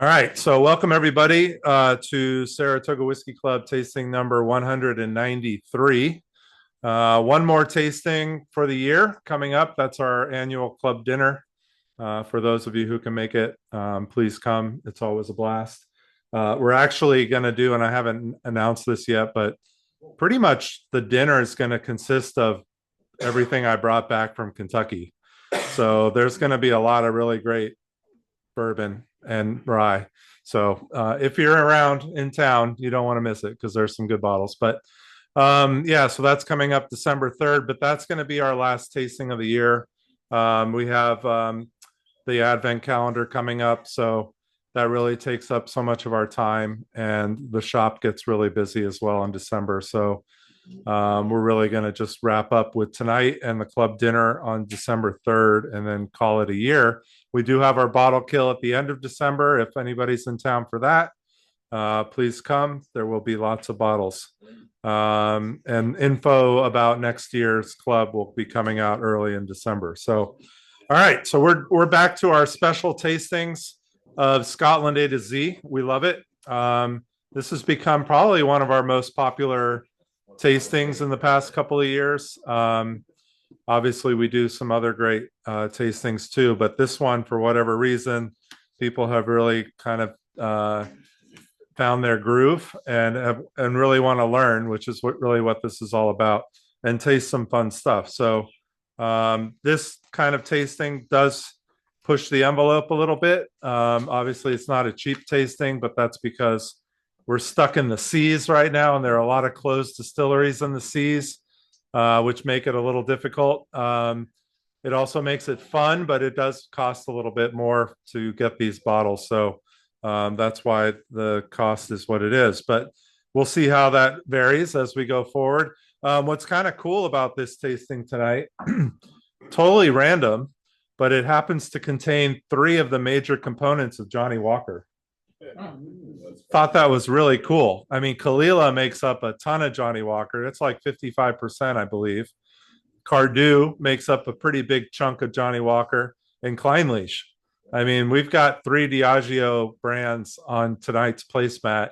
All right, so welcome everybody to Saratoga Whiskey Club tasting number 193. One more tasting for the year coming up. That's our annual club dinner. For those of you who can make it, please come. It's always a blast. We're actually going to do, and I haven't announced this yet, but pretty much the dinner is going to consist of everything I brought back from Kentucky. So there's going to be a lot of really great bourbon and rye. So if you're around in town, you don't want to miss it because there's some good bottles. But yeah, so that's coming up December 3rd, but that's going to be our last tasting of the year. We have the Advent calendar coming up. So that really takes up so much of our time, and the shop gets really busy as well in December. So we're really going to just wrap up with tonight and the club dinner on December 3rd and then call it a year. We do have our bottle kill at the end of December. If anybody's in town for that, please come. There will be lots of bottles. And info about next year's club will be coming out early in December. So, all right. So we're back to our special tastings of Scotland A to Z. We love it. This has become probably one of our most popular tastings in the past couple of years. Obviously, we do some other great tastings too, but this one, for whatever reason, people have really kind of found their groove and really want to learn, which is what this is all about, and taste some fun stuff. So this kind of tasting does push the envelope a little bit. Obviously, it's not a cheap tasting, but that's because we're stuck in the seas right now, and there are a lot of closed distilleries in the seas, which make it a little difficult. It also makes it fun, but it does cost a little bit more to get these bottles. So that's why the cost is what it is. But we'll see how that varies as we go forward. What's kind of cool about this tasting tonight, totally random, but it happens to contain 3 of the major components of Johnnie Walker. Thought that was really cool. I mean, Caol makes up a ton of Johnnie Walker. It's like 55%, I believe. Cardhu makes up a pretty big chunk of Johnnie Walker, and Clynelish. I mean, we've got 3 Diageo brands on tonight's placemat,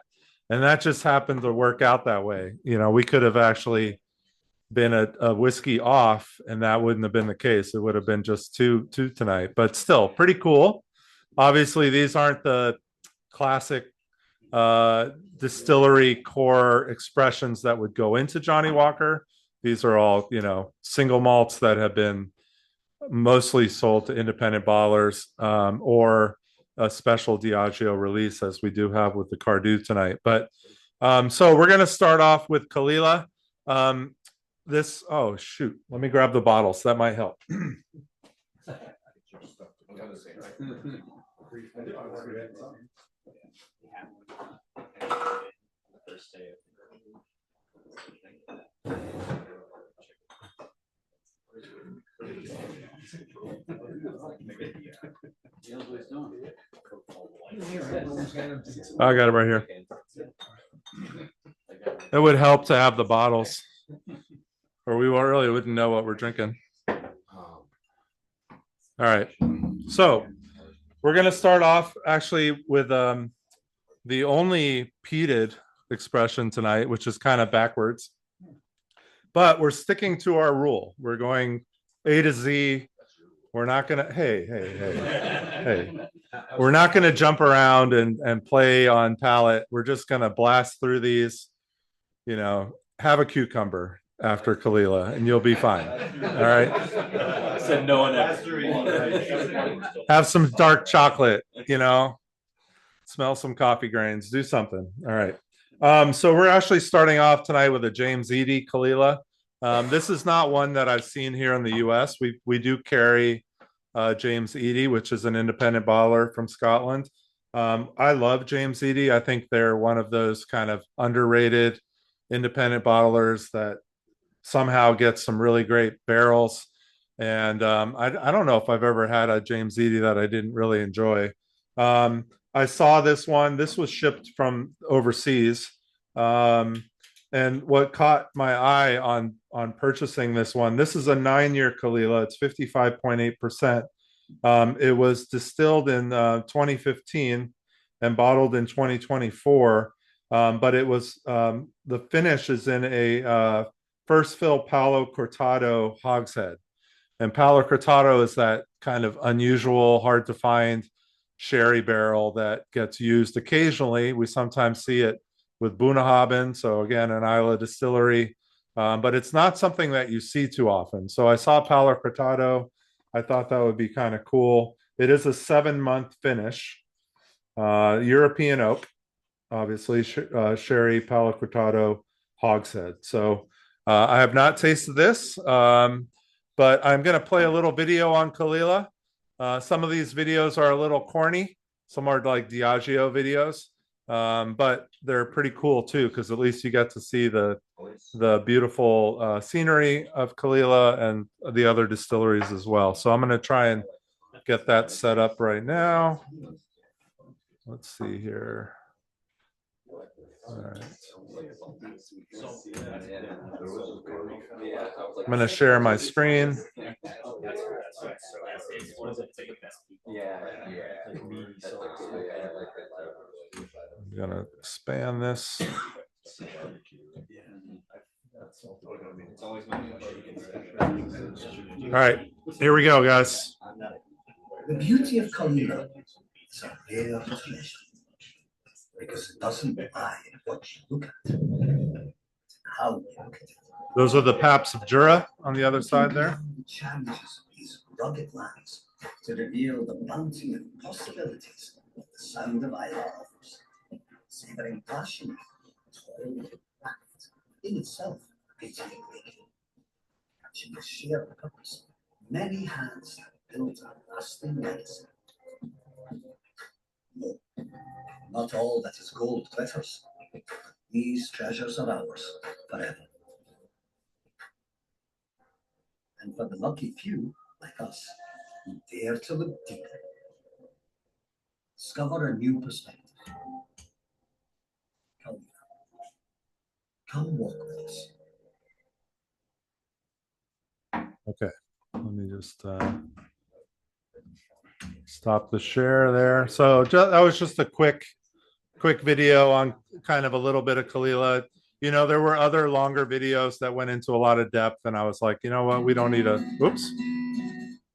and that just happened to work out that way. You know, we could have actually been a whiskey off, and that wouldn't have been the case. It would have been just two tonight, but still pretty cool. Obviously, these aren't the classic distillery core expressions that would go into Johnnie Walker. These are all, single malts that have been mostly sold to independent bottlers, or a special Diageo release, as we do have with the Cardhu tonight. But so we're going to start off with Caol. Oh shoot, let me grab the bottles. That might help. I got it right here. It would help to have the bottles, or we really wouldn't know what we're drinking. All right, so we're going to start off actually with the only peated expression tonight, which is kind of backwards, but we're sticking to our rule. We're going A to Z. We're not going to, hey. We're not going to jump around and play on palate. We're just going to blast through these, have a cucumber after Caol and you'll be fine. All right. Said no one ever. Have some dark chocolate, smell some coffee grains, do something. All right. So we're actually starting off tonight with a James Eadie Caol. This is not one that I've seen here in the US. We do carry James Eadie, which is an independent bottler from Scotland. I love James Eadie. I think they're one of those kind of underrated independent bottlers that somehow get some really great barrels. And I don't know if I've ever had a James Eadie that I didn't really enjoy. I saw this one. This was shipped from overseas. And what caught my eye on purchasing this one, this is a 9-year Caol. It's 55.8%. It was distilled in 2015, and bottled in 2024. But it was the finish is in a first fill Palo Cortado hogshead. And Palo Cortado is that kind of unusual, hard to find sherry barrel that gets used occasionally. We sometimes see it with Bunnahabhain, so again, an Islay distillery, but it's not something that you see too often. So I saw Palo Cortado. I thought that would be kind of cool. It is a 7-month finish, European oak, obviously, sherry Palo Cortado hogshead. So I have not tasted this, but I'm going to play a little video on Caol Ila. Some of these videos are a little corny. Some are like Diageo videos, but they're pretty cool too, because at least you get to see the beautiful scenery of Caol Ila and the other distilleries as well. So I'm going to try and get that set up right now. Let's see here. All right. I'm going to share my screen. I'm going to expand this. All right, here we go, guys. The beauty of Caol Ila is a rare treasure because it doesn't lie in what you look at, how you look at it. Those are the Paps of Jura on the other side there. The challenges of these rugged lands to reveal the bounty and possibilities of the sound of Islay offers, savoring passion, toil, and craft in itself, beauty and making, catching a shared purpose. Many hands have built a lasting legacy. No, not all that is gold glitters. These treasures are ours forever. And for the lucky few, like us, who dare to look deeper, discover a new perspective. Come walk with us. Okay, let me just stop the share there. So that was just a quick video on kind of a little bit of Caol Ila. You know, there were other longer videos that went into a lot of depth, and I was like, you know what, we don't need a, oops,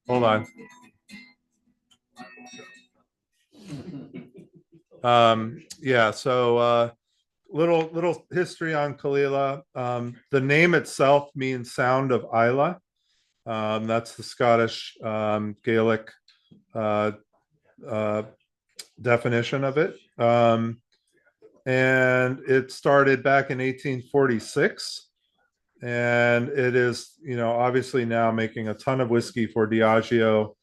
hold on. Yeah, so little history on Caol Ila. The name itself means sound of Islay. That's the Scottish Gaelic definition of it. And it started back in 1846. And it is, you know, obviously now making a ton of whiskey for Diageo.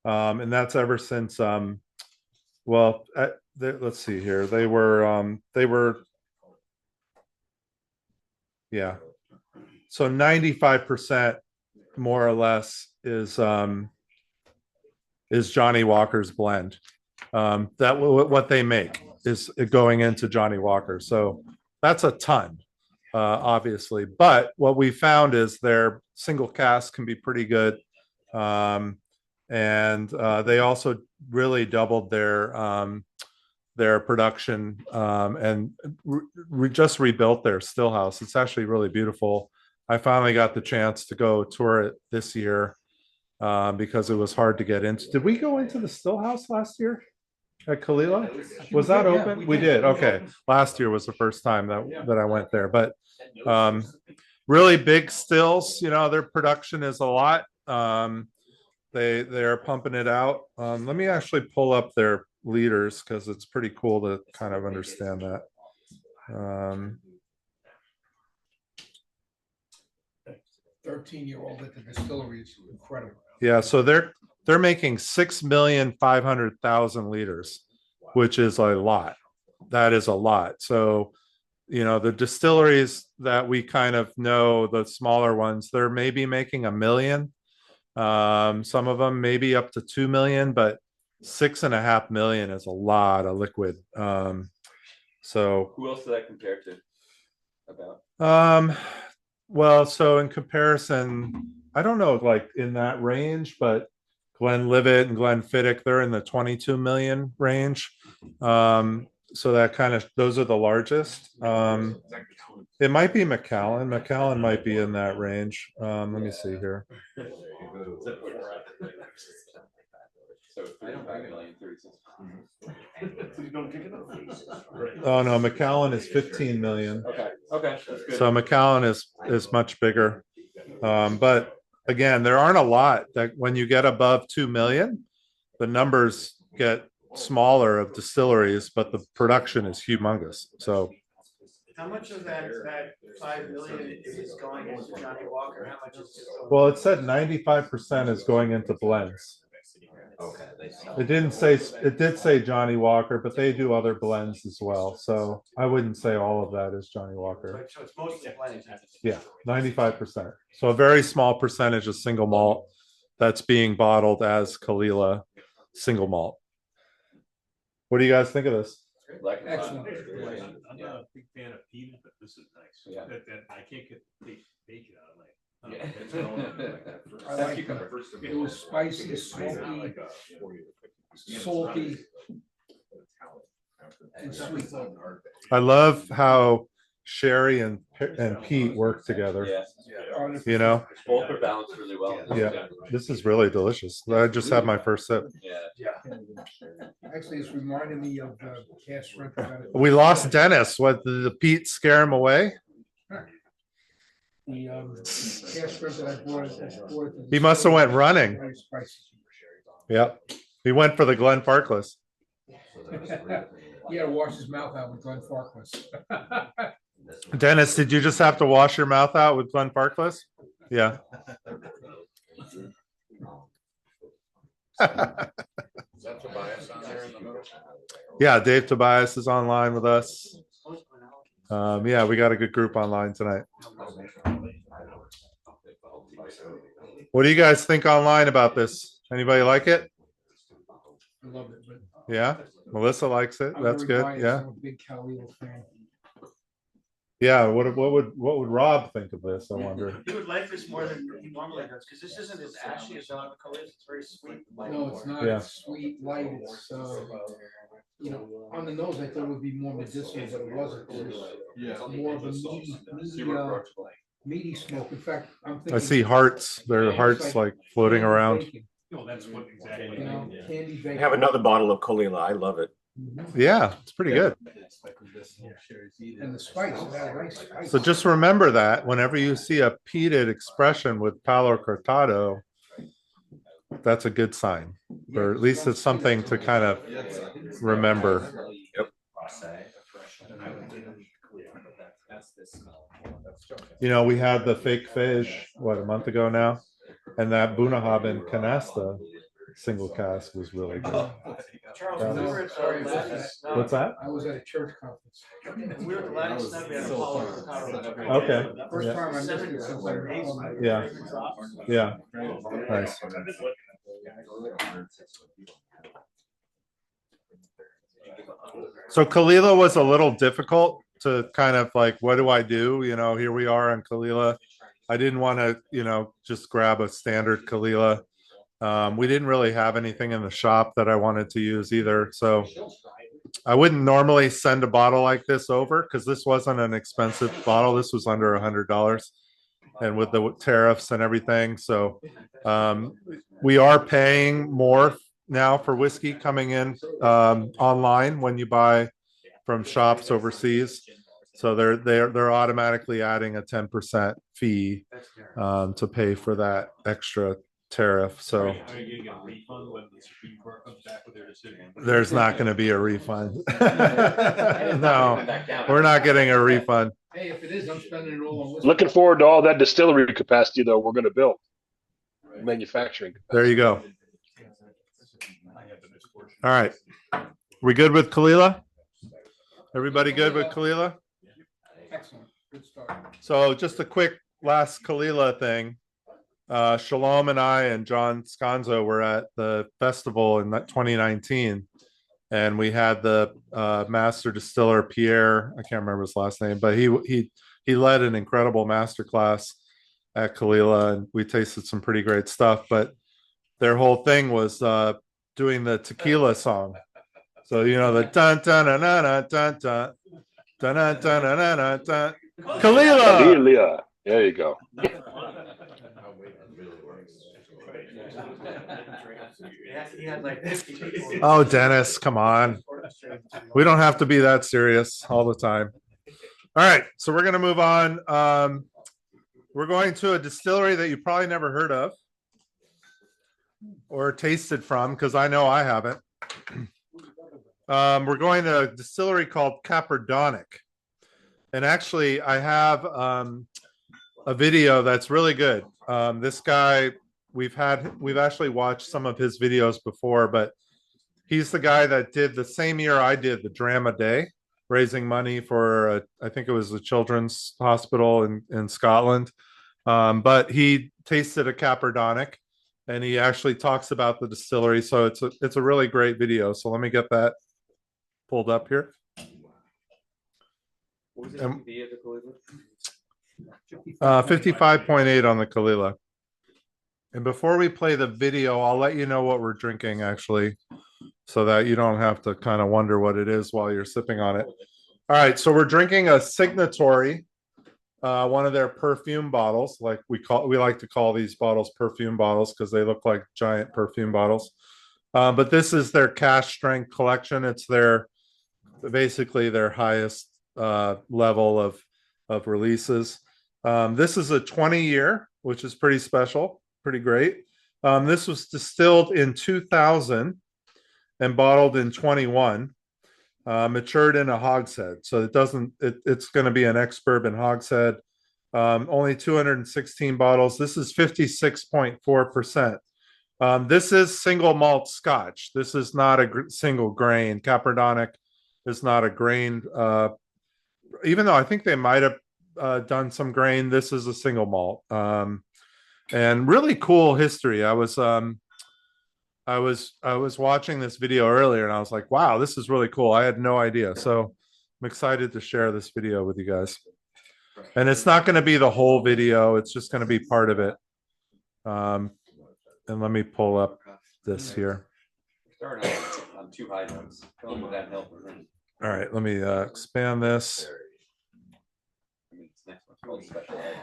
And that's ever since, let's see here. They were, yeah. So 95% more or less is Johnny Walker's blend. That what they make is going into Johnny Walker. So that's a ton, obviously. But what we found is their single cask can be pretty good. And they also really doubled their production and just rebuilt their still house. It's actually really beautiful. I finally got the chance to go tour it this year because it was hard to get into. Did we go into the still house last year at Caol Ila? Was that open? Yeah, we did. Okay. Last year was the first time that I went there, but really big stills, you know, their production is a lot. They are pumping it out. Let me actually pull up their liters because it's pretty cool to kind of understand that. 13-year-old at the distillery is incredible. Yeah, so they're making 6,500,000 liters, which is a lot. That is a lot. So, you know, the distilleries that we kind of know, the smaller ones, they're maybe making 1 million. Some of them maybe up to 2 million, but 6.5 million is a lot of liquid. So who else does that compare to? About well, so in comparison, I don't know, like in that range, but Glenlivet and Glenfiddich, they're in the 22 million range. So that kind of, those are the largest. It might be Macallan. Macallan might be in that range. Let me see here. So 35 million, 36. Oh no, Macallan is 15 million. Okay, okay. That's good. So Macallan is much bigger. But again, there aren't a lot that when you get above 2 million, the numbers get smaller of distilleries, but the production is humongous. So How much of that 5 million is going into Johnny Walker? How much is just over? well, it said 95% is going into blends. Okay, they sell. It didn't say, it did say Johnny Walker, but they do other blends as well. So I wouldn't say all of that is Johnny Walker. So it's mostly blended. Yeah, 95%. So a very small percentage of single malt that's being bottled as Kalila single malt. What do you guys think of this? Like, Excellent. I'm not a big fan of peanut, but this is nice. Yeah. That I can't get bacon out of my. Yeah. I like it. It was spicy, smoky, salty, and sweet. I love how Sherry and Pete work together. Yeah, You know, both are balanced really well. yeah, this is really delicious. I just had my first sip. Yeah. Actually, it's reminding me of cash shrimp. We lost Dennis. What, did the Pete scare him away? The cash shrimp that I bought. He must have went running. Very spicy. Yep. He went for the Glen Farkless. He had to wash his mouth out with Glenn Farkless. Dennis, did you just have to wash your mouth out with Glen Farkless? Yeah. Yeah, Dave Tobias is online with us. Yeah, we got a good group online tonight. What do you guys think online about this? Anybody like it? I love it, but Yeah, Melissa likes it. I'm That's very good. biased. Yeah, I'm a big Caol fan. yeah. What would Rob think of this? I wonder. He would like this more than he normally does, because this isn't as ashy as Dominicale is. It's very sweet. No, it's not. Yeah. It's sweet, light. It's you know, on the nose, I thought it would be more medicinal, but it wasn't. It was more of a meaty smoke. In fact, I'm thinking. I see hearts. There are hearts like floating candy around. bacon, No, that's what exactly. You know, candy bacon. I have another bottle of Kalila. I love it. Yeah, it's pretty good. And the spice, it had a nice spice. So just remember that whenever you see a peated expression with Palo Cortado, that's a good sign, or at least it's something to kind of remember. Yep. You know, we had the fake fish, what, a month ago now? And that Bunahaben Canasta single cask was really good. Charles, Yeah. we were at the last. What's that? I was at a church conference. We were at the last night. We had a Palo Cortado. Okay. First Yeah. time I missed it since I was. Yeah. Yeah. Nice. So Kalila was a little difficult to kind of like, what do I do? You know, here we are on Kalila. I didn't want to, you know, just grab a standard Kalila. We didn't really have anything in the shop that I wanted to use either. So I wouldn't normally send a bottle like this over because this wasn't an expensive bottle. This was under $100 and with the tariffs and everything. So we are paying more now for whiskey coming in online when you buy from shops overseas. So they're automatically adding a 10% fee to pay for that extra tariff. So Are you gonna get a refund when the Supreme Court comes back with their decision? there's not going to be a refund. No, we're not getting a refund. Hey, if it is, I'm spending it all on whiskey. Looking forward to all that distillery capacity, though, we're going to build. Manufacturing. There you go. All right. We good with Kalila? Everybody good with Kalila? Excellent, good start. So just a quick last Kalila thing. Shalom and I and John Sconzo were at the festival in 2019, and we had the master distiller Pierre. I can't remember his last name, but he led an incredible master class at Kalila, and we tasted some pretty great stuff. But their whole thing was doing the tequila song. So you know the dun dun dun dun dun dun dun dun dun dun dun dun. Kalila. Amelia. There you go. He had like 50 people. Oh, Dennis, come on. We don't have to be that serious all the time. All right, so we're going to move on. We're going to a distillery that you probably never heard of or tasted from, because I know I haven't. We're going to a distillery called Caperdonich. And actually, I have a video that's really good. This guy, we've actually watched some of his videos before, but he's the guy that did the same year I did the Drama Day, raising money for, I think it was a children's hospital in Scotland. But he tasted a Caperdonich and he actually talks about the distillery. So it's a really great video. So let me get that pulled up here. What was the ABV of the Clynelish? 55.8 on the Kalila. And before we play the video, I'll let you know what we're drinking actually, so that you don't have to kind of wonder what it is while you're sipping on it. All right, so we're drinking a Signatory, one of their perfume bottles. Like we like to call these bottles perfume bottles because they look like giant perfume bottles. But this is their cash strength collection. It's basically their highest level of releases. This is a 20-year, which is pretty special, pretty great. This was distilled in 2000 and bottled in 21, matured in a hogshead. So it's going to be an ex-bourbon hogshead. Only 216 bottles. This is 56.4%. This is single malt Scotch. This is not a single grain. Caperdonich is not a grain. Even though I think they might have done some grain, this is a single malt. And really cool history. I was watching this video earlier and I was like, wow, this is really cool. I had no idea. So I'm excited to share this video with you guys. And it's not going to be the whole video. It's just going to be part of it. And let me pull up this here. Starting on two high notes. Come with that help. All right, let me expand this.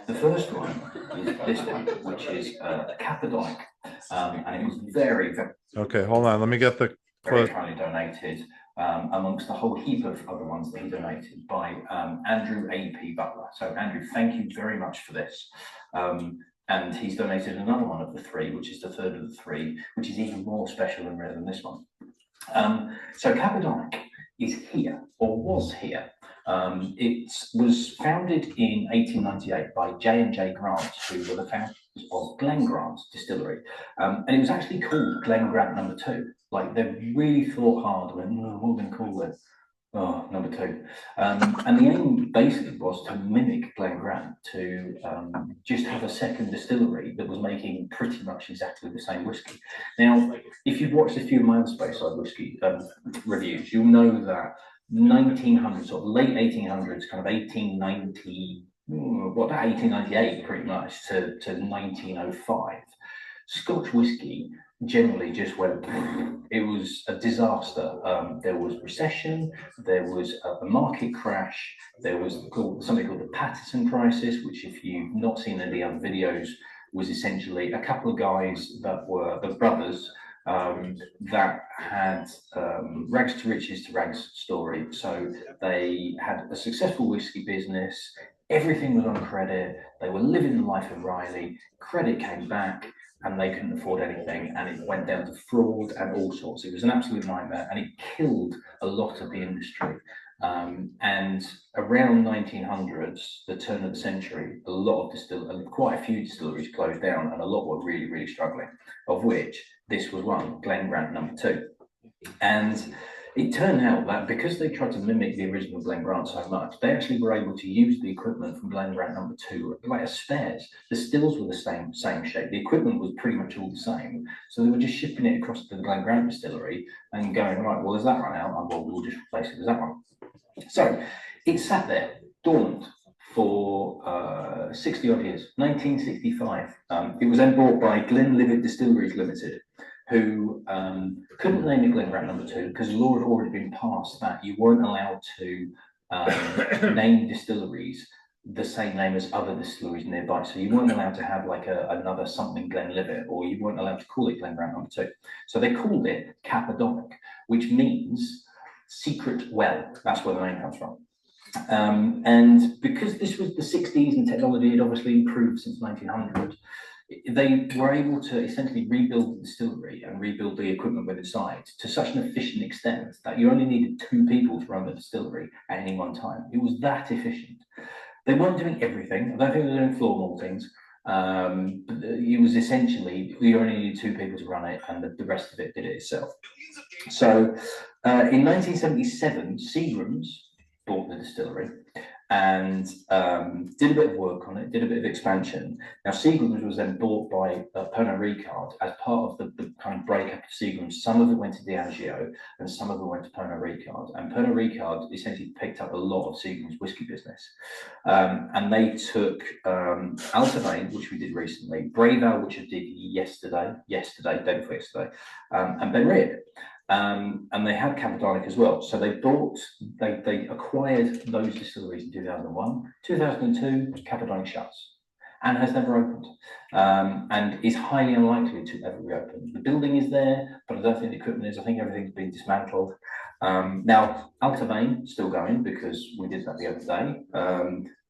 The first one is this one, which is a Caperdonich, and it was very, very, Okay, hold on. Let me get the very kindly donated amongst the whole heap of other ones that he donated by Andrew A.P. Butler. So Andrew, thank you very much for this. And he's donated another one of the three, which is the third of the three, which is even more special and rare than this one. So Caperdonich is here, or was here. It was founded in 1898 by J&J Grant, who were the founders of Glen Grant Distillery. And it was actually called Glen Grant No. 2. Like, they really thought hard, went, what are we going to call it? Oh, No. 2. And the aim basically was to mimic Glen Grant, to just have a second distillery that was making pretty much exactly the same whiskey. Now, if you've watched a few of my other Speyside whiskey reviews, you'll know that 1900s, sort of late 1800s, kind of 1890, 1898 pretty much to 1905, Scotch whiskey generally just went, it was a disaster. There was recession, there was a market crash, there was something called the Patterson crisis, which if you've not seen any other videos, was essentially a couple of guys that were the brothers that had rags to riches to rags story. So they had a successful whiskey business, everything was on credit, they were living the life of Riley, credit came back, and they couldn't afford anything, and it went down to fraud and all sorts. It was an absolute nightmare, and it killed a lot of the industry. And around 1900s, the turn of the century, a lot of quite a few distilleries closed down, and a lot were really, really struggling, of which this was one, Glen Grant No. 2. And it turned out that because they tried to mimic the original Glen Grant so much, they actually were able to use the equipment from Glen Grant No. 2 like as spares. The stills were the same shape. The equipment was pretty much all the same. So they were just shipping it across to the Glen Grant distillery and going, right, well, as that run out, well, we'll just replace it with that one. So it sat there, dormant for 60 odd years, 1965. It was then bought by Glenlivet Distilleries Limited, who couldn't name it Glengrant number 2 because the law had already been passed that you weren't allowed to name distilleries the same name as other distilleries nearby. So you weren't allowed to have like another something Glenlivet, or you weren't allowed to call it Glengrant number 2. So they called it Caperdonich, which means secret well. That's where the name comes from. And because this was the 60s and technology had obviously improved since 1900, they were able to essentially rebuild the distillery and rebuild the equipment with inside to such an efficient extent that you only needed 2 people to run the distillery at any one time. It was that efficient. They weren't doing everything. I don't think they were doing floor maltings. It was essentially, you only needed 2 people to run it, and the rest of it did it itself. So in 1977, Seagram's bought the distillery and did a bit of work on it, did a bit of expansion. Now, Seagram's was then bought by Pernod Ricard as part of the kind of breakup of Seagram's. Some of it went to Diageo and some of it went to Pernod Ricard. And Pernod Ricard essentially picked up a lot of Seagram's whiskey business. And they took Altavane, which we did recently, Bravel, which I did yesterday, day before yesterday, and Ben Reed. And they had Caperdonich as well. So they acquired those distilleries in 2001. 2002, Caperdonich shuts and has never opened, and is highly unlikely to ever reopen. The building is there, but I don't think the equipment is. I think everything's been dismantled. Now, Altavane still going because we did that the other day.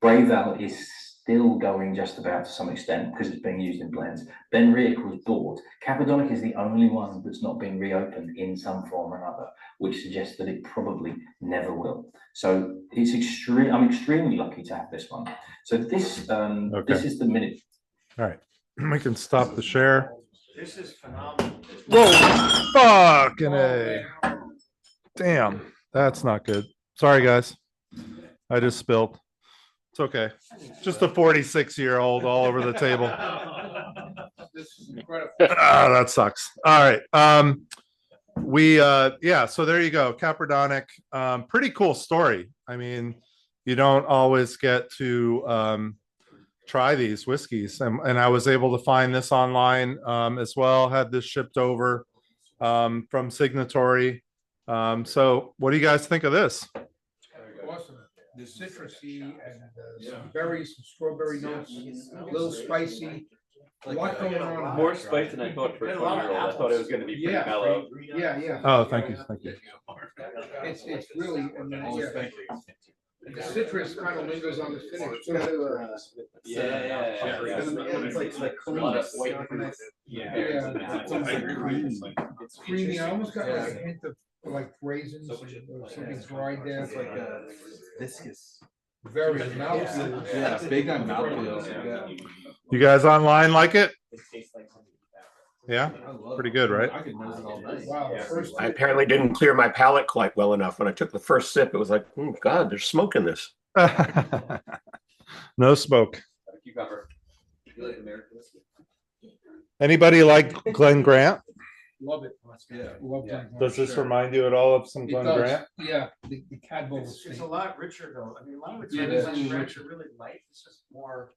Bravel is still going just about to some extent because it's being used in blends. Ben Riach was bought. Caperdonich is the only one that's not been reopened in some form or another, which suggests that it probably never will. So it's I'm extremely lucky to have this one. So this this is the minute. All right, we can stop the share. This is phenomenal. Whoa, fucking A. Damn, that's not good. Sorry, guys. I just spilled. It's okay. Just a 46-year-old all over the table. This is incredible. That sucks. All right. Yeah, so there you go. Caperdonich. Pretty cool story. I mean, you don't always get to try these whiskeys. And I was able to find this online as well. Had this shipped over from Signatory. So what do you guys think of this? Awesome. The citrusy and some berries, some strawberry notes, a little spicy. A lot going on. More spice than I thought for a 20-year-old. I thought it was going to be pretty mellow. Yeah. Oh, thank you. It's really, and then, the citrus kind of lingers on the finish. It's like It's creamy. I almost got like a hint of like raisins or something dried there. It's like viscous. Very mouthfeel. Yeah, big on mouthfeel. Yeah. You guys online like it? Yeah, pretty good, right? I could nose it all night. Wow. I apparently didn't clear my palate quite well enough. When I took the first sip, it was like, oh God, there's smoke in this. No smoke. Cucumber. You like American whiskey? Anybody like Glen Grant? Love it. Yeah. Love that. Does this remind you at all of some It Glen does. Grant? Yeah, the Cadbo. It's a lot richer though. I mean, a lot of Yeah, the it is. times French are really light. This is more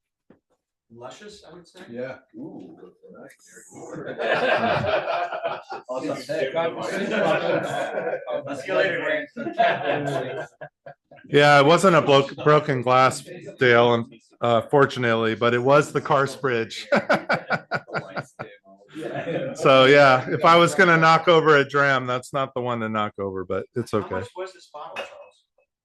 luscious, I would say. Yeah. Ooh. I'll see you later, Dan. Yeah, it wasn't a broken glass, Dale, fortunately, but it was the Carsebridge. So yeah, if I was going to knock over a dram, that's not the one to knock over, but it's How okay. much was this bottle,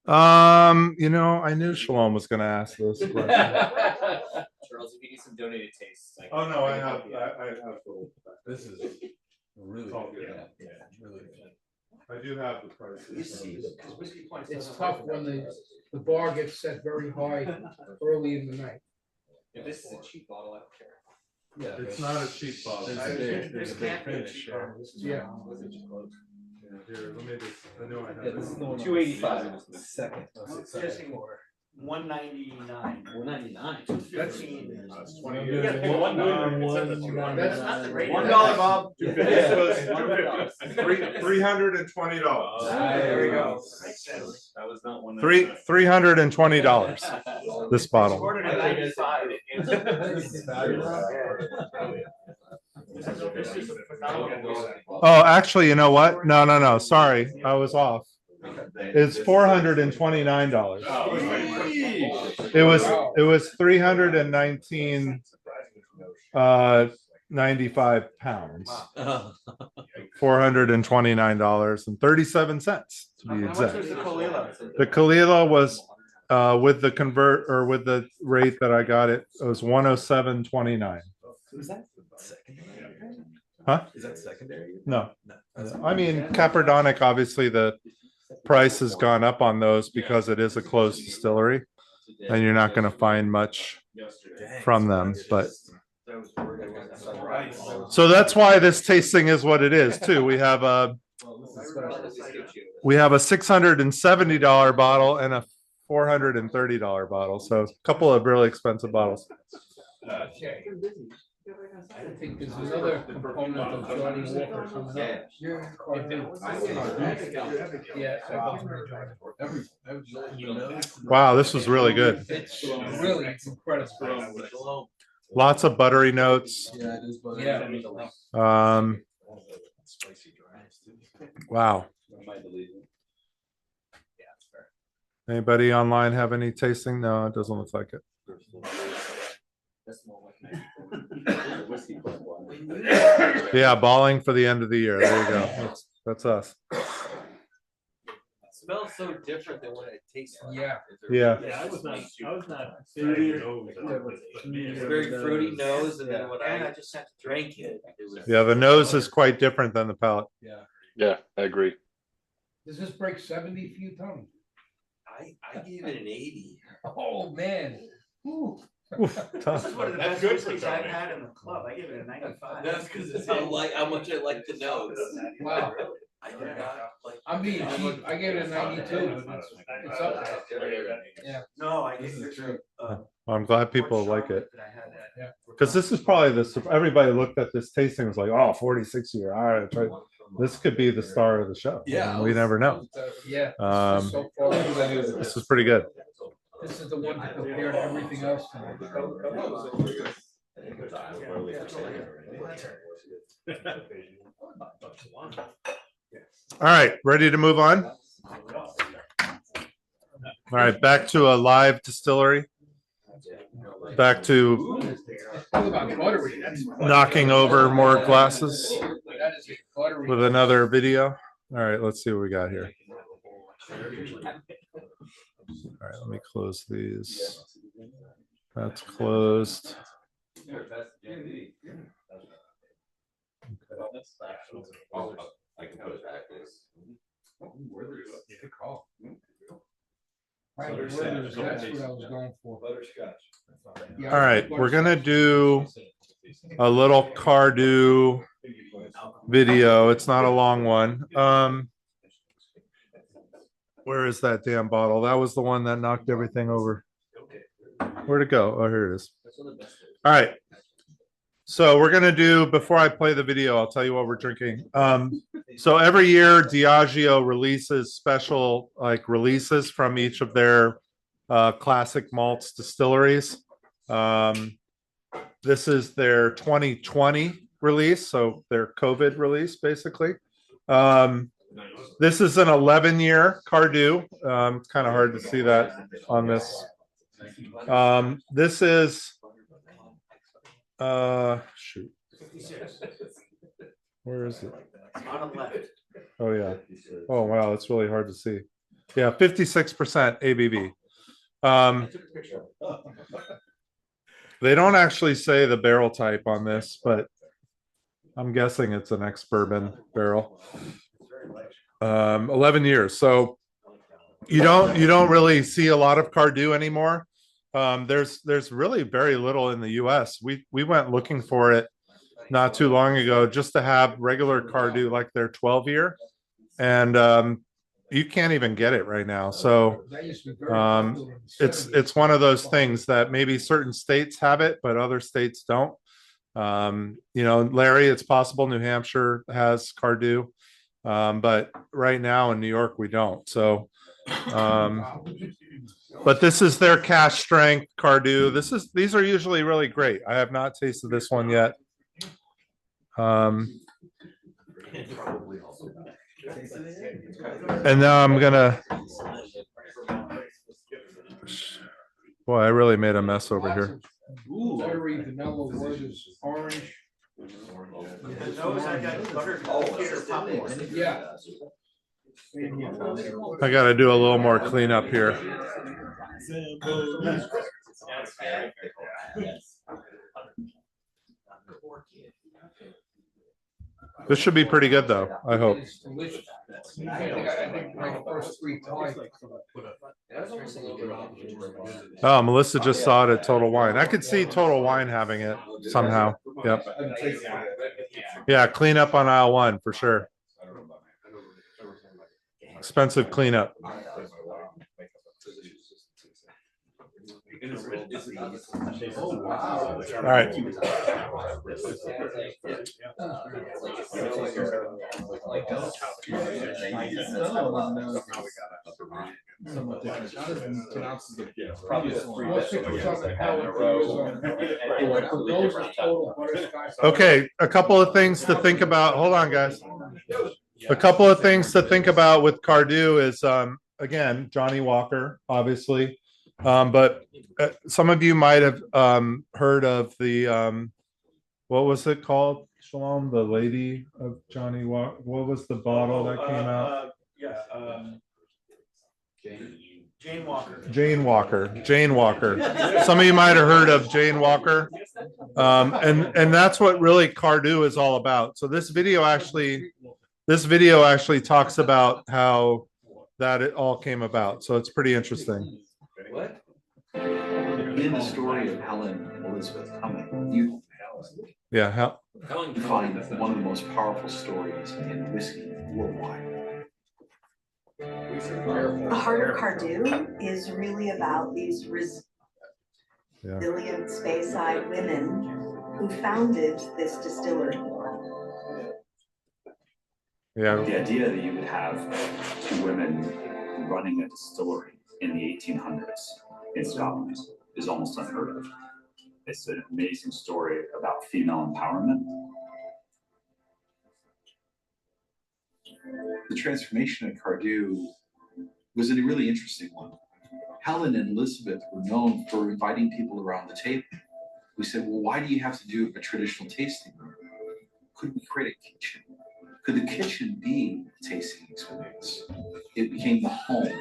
Charles? You know, I knew Shalom was going to ask this question. Charles, if you need some donated tastes. Oh no, I have. This is really good. Yeah, really good. I do have the prices. Whiskey Points It's doesn't tough work when that the bar gets set very high early in the night. If this is a cheap bottle, I don't care. Yeah, It's not a cheap bottle. There's a way. big, This there's a big can't be a finish. cheap Yeah. bottle. This is Yeah. phenomenal. Here, let me just. I know I have Yeah, this is the one. 285. Second. Kissing more. 199. 199. 15. That's That's not the rate. $1, Bob. This was $320. There we go. Makes sense. That was not one. $320. This bottle. Ordered at 95. Oh, actually, you know what? No. Sorry, I was off. It's $429. It was 319 95 pounds. $429.37 to be How much exact. was the Kalila? The Kalila was with the convert or with the rate that I got it was 107.29. Is that secondary? Huh? Is that secondary? No. I mean, Caperdonich, obviously the price has gone up on those because it is a closed distillery and you're not going to find much from them. But so that's why this tasting is what it is too. We have a $670 bottle and a $430 bottle. So a couple of really expensive bottles. Okay. I think there's another component of Johnny Walker coming up. Wow, this was really good. It's really incredible. Lots of buttery notes. Yeah, it is. Yeah. Wow. Anybody online have any tasting? No, it doesn't look like it. Yeah, balling for the end of the year. There you go. That's us. It smells so different than what it tastes like. Yeah. Yeah. I was not. It's very fruity nose, and then when And I I just sent to drank it, it was. Yeah, the nose is quite different than the palate. Yeah, I agree. Does this break 70 for you, Tony? I gave it an 80. Oh, man. Ooh. This is one of the best whiskeys I've had in the club. I give it a 95. That's because it's how much I like the nose. Wow. I did not like. I'm being cheap. I gave it a 92, but it's up there. Yeah. No, I gave it. I'm glad people like it. Because this is probably everybody looked at this tasting was like, oh, 46 year. All right, try. This could be the star of the show. Yeah. I mean, we never know. Yeah. So this is pretty good. This is the one to compare to everything else. All right, ready to move on? All right, back to a live distillery. Back to knocking over more glasses with another video. All right, let's see what we got here. All right, let me close these. That's closed. I can put it back. That's what I was going for. All right, we're gonna do a little Cardhu video. It's not a long one. Where is that damn bottle? That was the one that knocked everything over. Where'd it go? Oh, here it is. All right. So we're gonna do, before I play the video, I'll tell you what we're drinking. So every year Diageo releases special releases from each of their classic malts distilleries. This is their 2020 release, so their COVID release basically. This is an 11-year Cardhu. It's kind of hard to see that on this. This is shoot. Where is it? On the left. Oh yeah. Oh wow, it's really hard to see. Yeah, 56% ABV. They don't actually say the barrel type on this, but I'm guessing it's an ex-bourbon barrel. 11 years. So you don't really see a lot of Cardhu anymore. There's really very little in the US. We went looking for it not too long ago just to have regular Cardhu, like their 12-year. And you can't even get it right now. So That used to be very Um, popular in the 70s. it's one of those things that maybe certain states have it, but other states don't. You know, Larry, it's possible New Hampshire has Cardhu, but right now in New York we don't. So, but this is their cash strength Cardhu. These are usually really great. I have not tasted this one yet. And now I'm gonna. Boy, I really made a mess over here. Buttery vanilla wood is orange. Those I got butter here popcorn. Yeah. I got to do a little more cleanup here. This should be pretty good, though. I hope. It's delicious. I think my first 3 times. Oh, Melissa just saw it at Total Wine. I could see Total Wine having it somehow. Yep. Yeah, clean up on aisle 1 for sure. Expensive cleanup. All right. Okay, a couple of things to think about. Hold on, guys. A couple of things to think about with Cardhu is, again, Johnny Walker, obviously. But some of you might have heard of the, what was it called, Shalom? The Lady of Johnny Walker. What was the bottle that came out? Jane Walker. Jane Walker. Jane Walker. Some of you might have heard of Jane Walker. And that's what really Cardhu is all about. So this video actually talks about how that it all came about. So it's pretty interesting. What? In the story of Helen Elizabeth Cumming, you find one of the most powerful stories in whiskey worldwide. The heart of Cardhu is really about these resilient Speyside women who founded this distillery. Yeah. The idea that you would have 2 women running a distillery in the 1800s in Scotland is almost unheard of. It's an amazing story about female empowerment. The transformation of Cardhu was a really interesting one. Helen and Elizabeth were known for inviting people around the table. We said, well, why do you have to do a traditional tasting room? Could we create a kitchen? Could the kitchen be a tasting experience? It became the home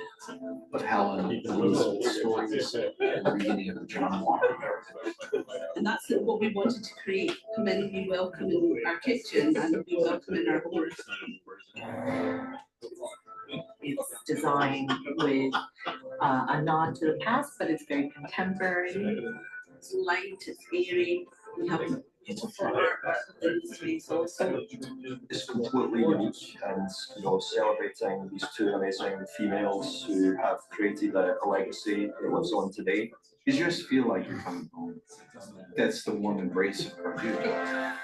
of Helen and Elizabeth's stories and the beginning of the John Walker era. And that's what we wanted to create. Come in, be welcome in our kitchen and be welcome in our homes. It's designed with a nod to the past, but it's very contemporary. It's light, it's airy. We have beautiful art in the space also. It's completely unique, and celebrating these 2 amazing females who have created a legacy that lives on today. You just feel like you're coming home. That's the warm embrace of Cardhu.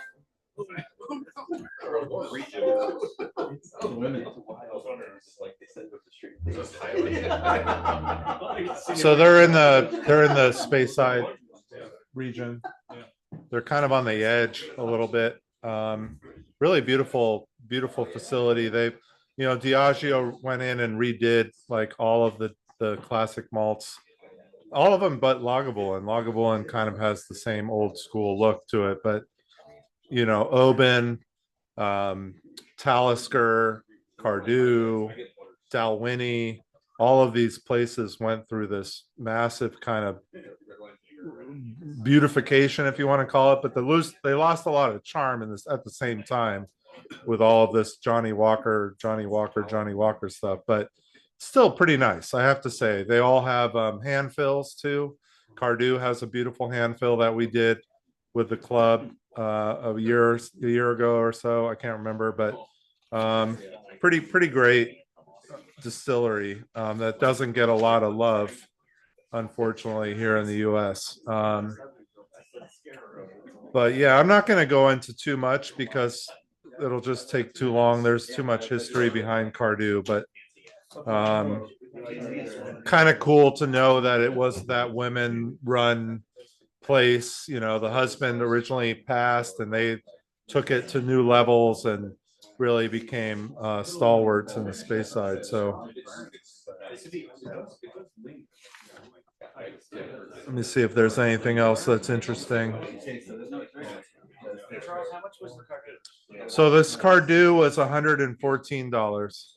So they're in the Speyside region. They're kind of on the edge a little bit. Really beautiful facility. Diageo went in and redid like all of the classic malts, all of them but Lagavulin. Lagavulin kind of has the same old school look to it, but Oban, Talisker, Cardhu, Dalwhinnie, all of these places went through this massive kind of beautification, if you want to call it, but they lost a lot of charm in this at the same time with all of this Johnny Walker stuff, but still pretty nice, I have to say. They all have hand fills too. Cardhu has a beautiful hand fill that we did with the club a year ago or so. I can't remember, but pretty great. distillery that doesn't get a lot of love, unfortunately, here in the US. But yeah, I'm not going to go into too much because it'll just take too long. There's too much history behind Cardhu, but kind of cool to know that it was that women run place. You know, the husband originally passed and they took it to new levels and really became stalwarts in the space side. So let me see if there's anything else that's interesting. So this Cardhu was $114.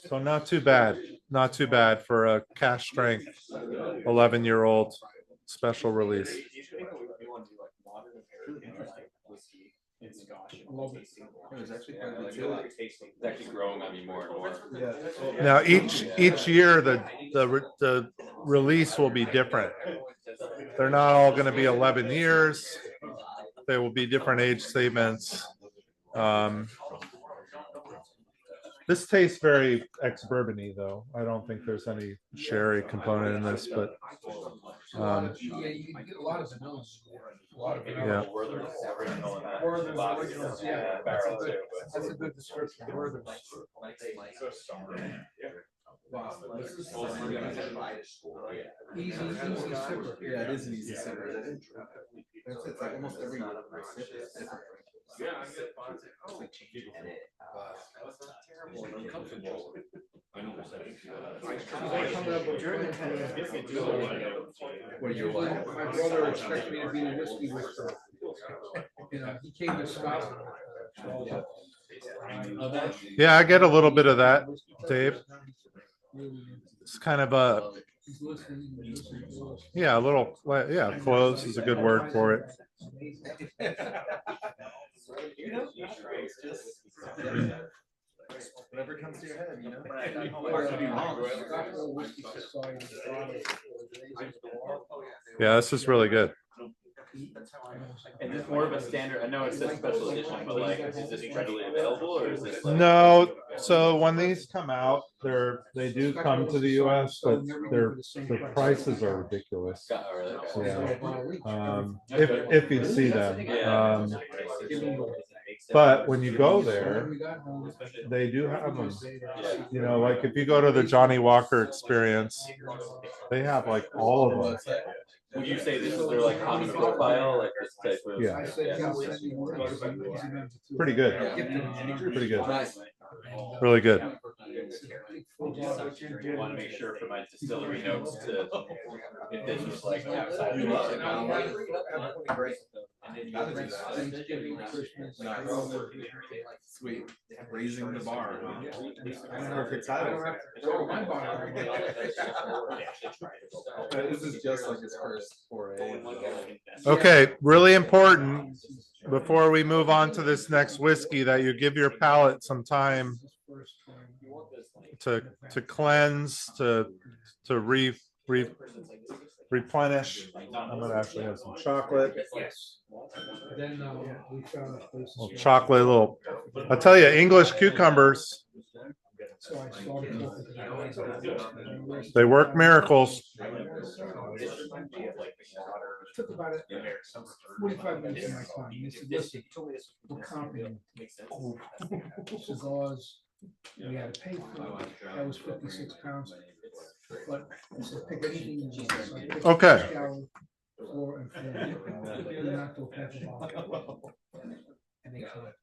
So not too bad. Not too bad for a cash strength 11-year-old special release. Now each year the release will be different. They're not all going to be 11 years. They will be different age statements. This tastes very ex-bourbon-y, though. I don't think there's any sherry component in this, but yeah, you get a lot of vanilla. yeah. Yeah, that's a good description. Wow, this is easy sipper. Yeah, it is an easy sipper. It's like almost every sip is different. What are your wife? My brother expects me to be a whiskey whisperer. You know, he came to Scotland. Yeah, I get a little bit of that, Dave. It's kind of a, yeah, a little, yeah, close is a good word for it. Whatever comes to your head, you know. Yeah, this is really good. And it's more of a standard. I know it says special edition, but like, is this readily available or is this like? No, so when these come out, they do come to the US, but their prices are ridiculous. Yeah. If you see them. But when you go there, they do have them. You know, like if you go to the Johnny Walker Experience, they have like all of them. Would you say this is their like common profile, like this type of? Yeah. Pretty good. Pretty good. Really good. I want to make sure for my distillery notes to, if this was like outside. Sweet. Raising the bar. Perfect title. This is just like his first foray. Okay, really important before we move on to this next whiskey that you give your palate some time to cleanse, to replenish. I'm gonna actually have some chocolate. Little chocolate, little. I'll tell you, English cucumbers. They work miracles. Took about 45 minutes of my time. They said, listen, we're comping cigars. We had to pay for it. That was 56 pounds. But I said, pick anything you want. So I picked Okay. Floor and floor. We knocked off half a bottle. And they collected.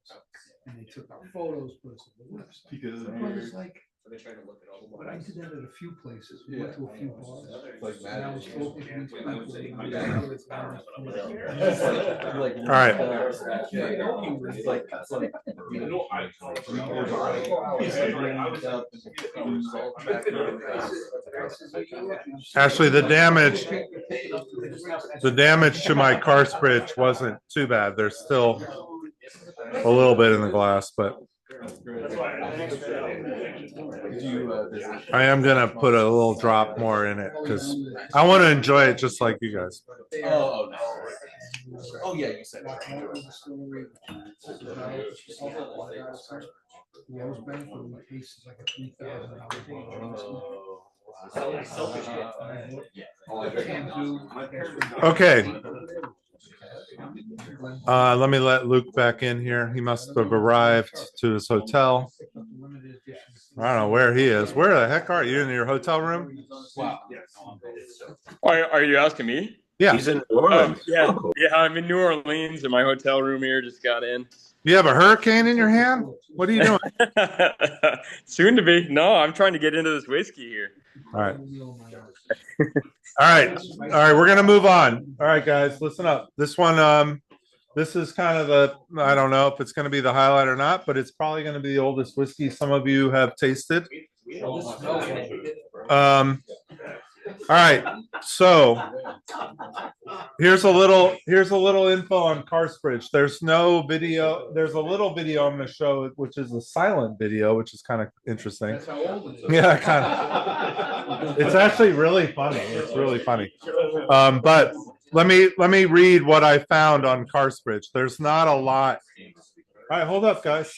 And they took our photos, put us on the website. Because the brother's like, but I did that at a few places. We went to a few bars. And I was talking to these people. All right. Actually, the damage to my Carsebridge wasn't too bad. There's still a little bit in the glass, but I am gonna put a little drop more in it because I want to enjoy it just like you guys. Oh, no. Oh yeah, you said. Rosebank, when we tasted like a $3,000. Okay. Let me let Luke back in here. He must have arrived to his hotel. I don't know where he is. Where the heck are you? In your hotel room? Are you asking me? Yeah. He's in New Orleans. Yeah, I'm in New Orleans in my hotel room here. Just got in. You have a hurricane in your hand? What are you doing? Soon to be. No, I'm trying to get into this whiskey here. All right. All right. We're gonna move on. All right, guys, listen up. This one, this is kind of I don't know if it's gonna be the highlight or not, but it's probably gonna be the oldest whiskey some of you have tasted. All right, so here's a little info on Carsebridge. There's no video. There's a little video I'm going to show, which is a silent video, which is kind of interesting. That's how old it is. Yeah, kind of. It's actually really funny. It's really funny. But let me read what I found on Carsebridge. There's not a lot. All right, hold up, guys.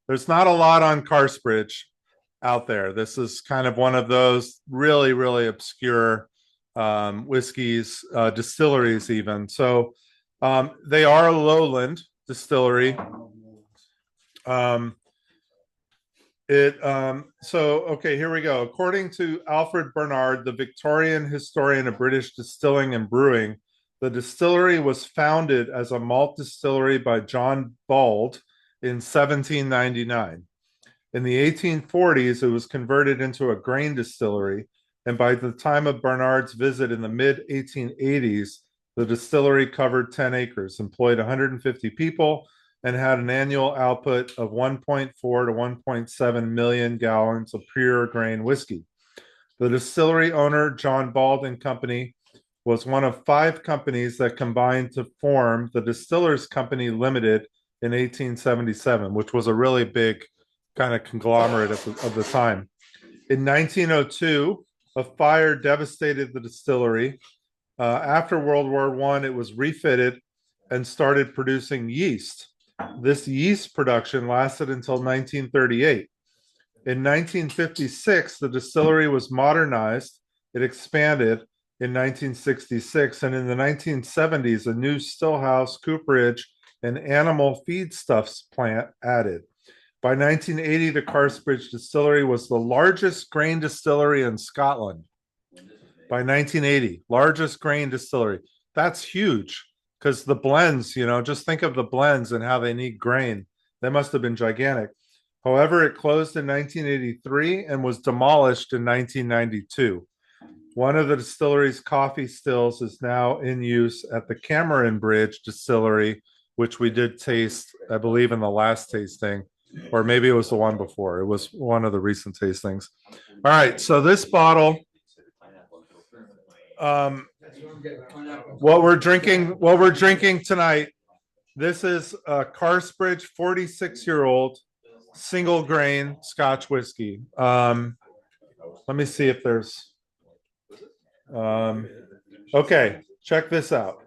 There's not a lot on Carsebridge out there. This is kind of one of those really, really obscure whiskeys, distilleries even. So they are a lowland distillery. Okay, here we go. According to Alfred Bernard, the Victorian historian of British distilling and brewing, the distillery was founded as a malt distillery by John Bald in 1799. In the 1840s, it was converted into a grain distillery, and by the time of Bernard's visit in the mid-1880s, the distillery covered 10 acres, employed 150 people, and had an annual output of 1.4 to 1.7 million gallons of pure grain whiskey. The distillery owner, John Bald and Company, was one of 5 companies that combined to form the Distillers Company Limited in 1877, which was a really big kind of conglomerate of the time. In 1902, a fire devastated the distillery. After World War I, it was refitted and started producing yeast. This yeast production lasted until 1938. In 1956, the distillery was modernized. It expanded in 1966, and in the 1970s, a new stillhouse, cooperage, and animal feedstuffs plant added. By 1980, the Carsebridge distillery was the largest grain distillery in Scotland. By 1980, largest grain distillery. That's huge because the blends, just think of the blends and how they need grain. They must have been gigantic. However, it closed in 1983 and was demolished in 1992. One of the distillery's coffee stills is now in use at the Cameron Bridge distillery, which we did taste, I believe, in the last tasting. Or maybe it was the one before. It was one of the recent tastings. All right, so this bottle, what we're drinking tonight, this is a Carsebridge 46-year-old single grain Scotch whiskey. Let me see if there's okay, check this out.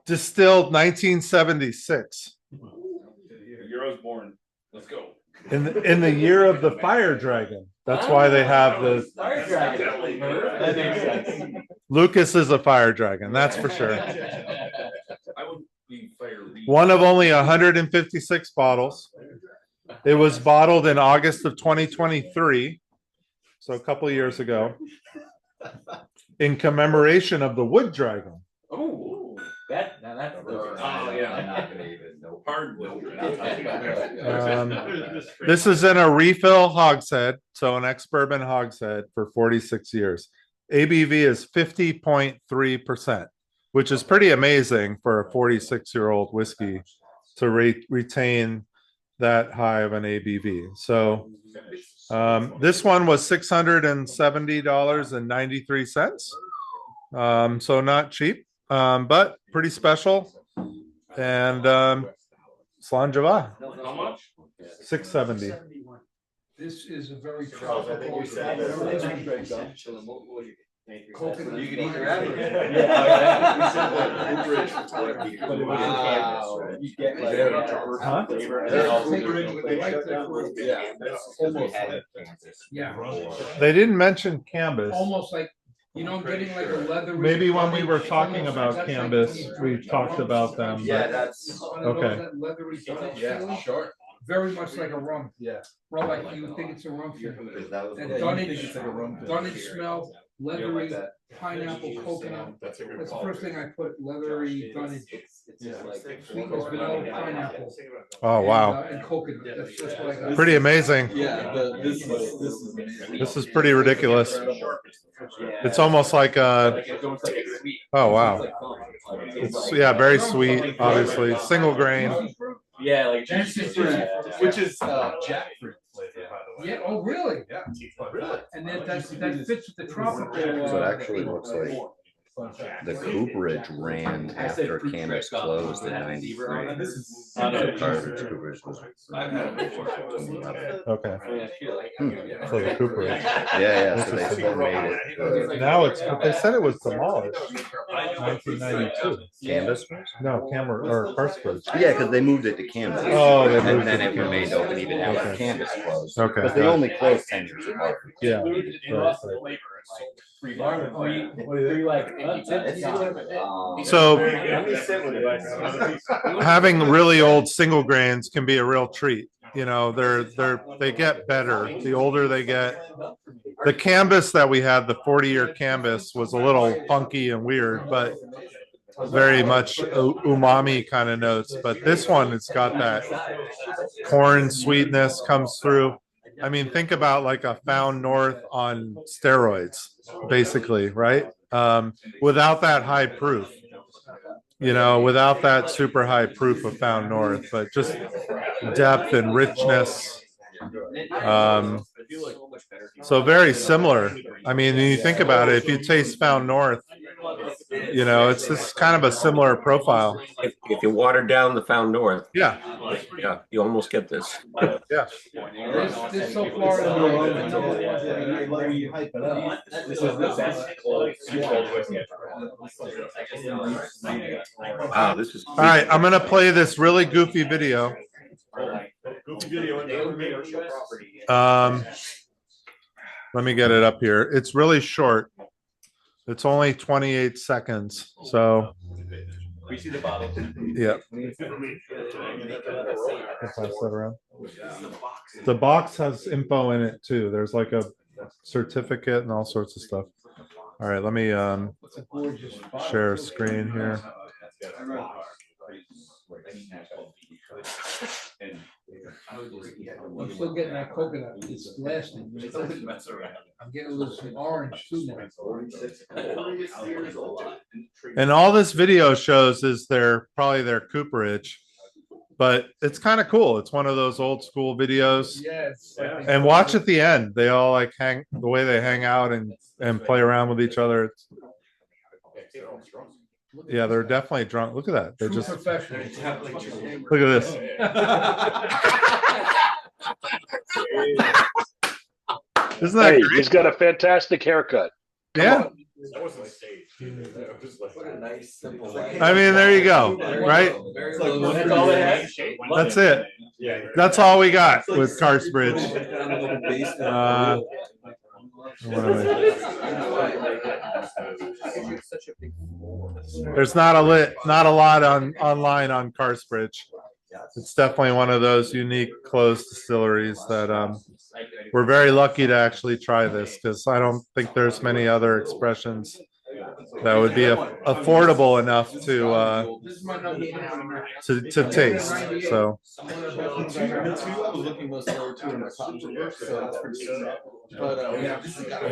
Distilled 1976. Euro's born. Let's go. In the year of the fire dragon. That's why they have the fire dragon. That makes sense. Lucas is a fire dragon, that's for sure. I would be fire. One of only 156 bottles. It was bottled in August of 2023, so a couple of years ago, in commemoration of the wood dragon. Oh, that's I'm not gonna even know. Hard will. This is in a refill hogshead, so an ex-bourbon hogshead for 46 years. ABV is 50.3%, which is pretty amazing for a 46-year-old whiskey to retain that high of an ABV. So this one was $670.93. So not cheap, but pretty special. And Slanjava. How much? $670. This is a very Charles, I think tropical. you said that. Coconut. You can eat your average. Wow. You get like Huh? flavor. Yeah. They didn't mention canvas. Almost like, you know, I'm getting like a leather. Maybe when we were talking about canvas, we talked about them, Yeah, but that's okay. Leathery tonic yeah, feeling, sure. very much like a rum. Yeah. Rum, like you think it's a rum feeling. Yeah, And you dunnage, think it's like a rum dunnage smell, leathery, that. pineapple, coconut. That's a good That's the call. first thing I put, leathery, dunnage. Yeah. Sweet as vanilla, pineapple. Oh, wow. And coconut, that's what I got. Pretty amazing. Yeah, this is amazing. This is pretty ridiculous. It's almost like a, oh, wow. It's, yeah, very sweet, obviously. Single grain. Yeah, like Which is jackfruit flavor, by the way. Yeah, oh, really? Yeah. Really? And then that fits with the tropical. So it actually looks like the cooperage ran after canvas closed in '93. Cardhu cooperage was. Okay. So the cooperage. Yeah, so they made it. Now it's, but they said it was demolished. 1992. Canvas? No, or Carsebridge. Yeah, because they moved it to canvas. Oh, they and moved then it it to remained canvas. open even after Okay. canvas closed. Okay. Because they only closed 10 years apart. Yeah. So having really old single grains can be a real treat. You know, they get better the older they get. The canvas that we had, the 40-year canvas, was a little funky and weird, but very much umami kind of notes. But this one, it's got that corn sweetness comes through. I mean, think about like a Found North on steroids, basically, right? Without that high proof, you know, without that super high proof of Found North, but just depth and richness. So very similar. I mean, when you think about it, if you taste Found North, you know, it's this kind of a similar profile. If you water down the Found North, yeah, you almost get this. Yeah. This so far is Wow, this is. All right, I'm gonna play this really goofy video. Let me get it up here. It's really short. It's only 28 seconds. So we see the bottle. yeah. Pass that around. The box has info in it too. There's like a certificate and all sorts of stuff. All right, let me share a screen here. I'm still getting that coconut. It's lasting. I'm getting a little some orange too now. And all this video shows is probably their cooperage, but it's kind of cool. It's one of those old school videos. Yes. And watch at the end. They all like the way they hang out and play around with each other. Yeah, they're definitely drunk. Look at that. They just look at this. Isn't that Hey, great? he's got a fantastic haircut. Yeah. That wasn't a stage. That was like a nice, simple. I mean, there you go. Right? That's it. That's all we got with Carsebridge. There's not a lot online on Carsebridge. It's definitely one of those unique closed distilleries that we're very lucky to actually try this, because I don't think there's many other expressions that would be affordable enough to taste. So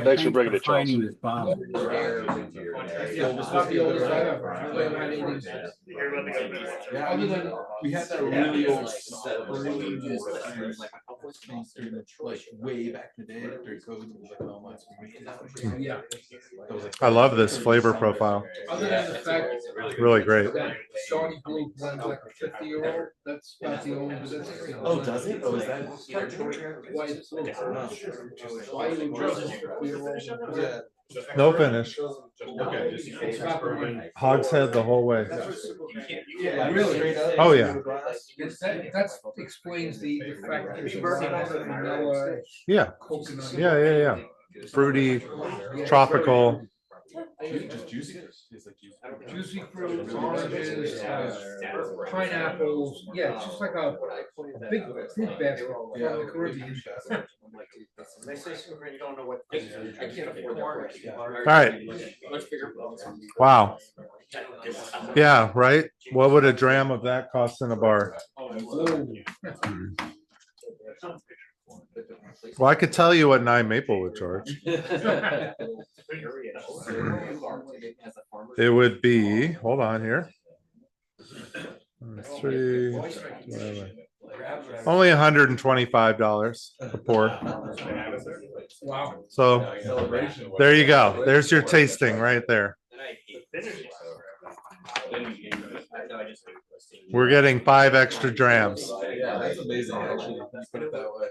Thanks for bringing it, Charles. We had that really old like way back in the day after COVID was like, oh my. Yeah. I love this flavor profile. Other than the fact Really great. that Saudi Blue blends like a 50-year-old, that's about the only. Oh, does it? Oh, is that? Why it's little. Why you No finish. Okay. Hogshead the whole way. Really? Oh yeah. That explains the fact that it's a lot of vanilla. Yeah. Coconut. Yeah. Fruity, tropical. Just juicy. Juicy fruits, oranges, pineapples. Yeah, it's just like a big fruit basket from the Caribbean. They say super, you don't know what. I can't afford that. All right. Wow. Yeah, right. What would a dram of that cost in a bar? Well, I could tell you what Nine Maple would charge. It would be, hold on here. Only $125 a pour. Wow. So there you go. There's your tasting right there. We're getting 5 extra drams. Yeah, that's amazing. Actually, you put it that way.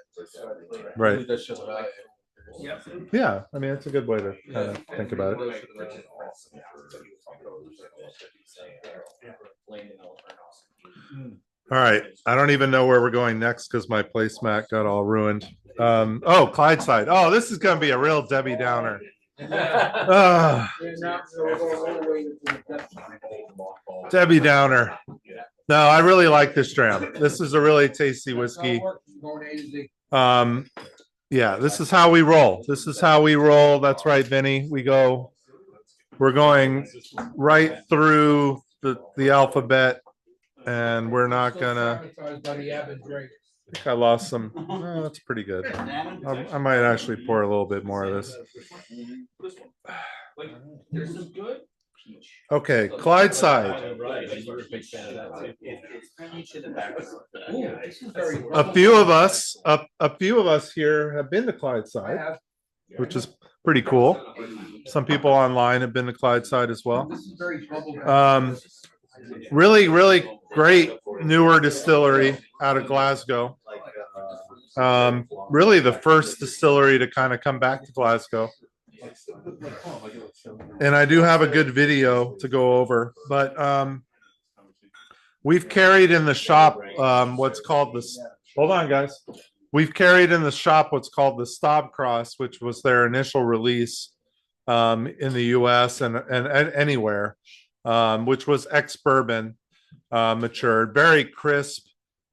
Right. Really does show the value. Yeah, I mean, it's a good way to kind of think about it. All right, I don't even know where we're going next because my placemat got all ruined. Oh, Clydeside. Oh, this is going to be a real Debbie Downer. Debbie Downer. No, I really like this dram. This is a really tasty whiskey. Yeah, this is how we roll. This is how we roll. That's right, Vinny. We're going right through the alphabet, and we're not gonna. I think I lost some. Oh, that's pretty good. I might actually pour a little bit more of this. Okay, Clydeside. A few of us here have been to Clydeside, which is pretty cool. Some people online have been to Clydeside as well. Really, really great newer distillery out of Glasgow. Really the first distillery to kind of come back to Glasgow. And I do have a good video to go over, but we've carried in the shop what's called this. Hold on, guys. We've carried in the shop what's called the Staub Cross, which was their initial release in the US and anywhere, which was ex-bourbon matured. Very crisp,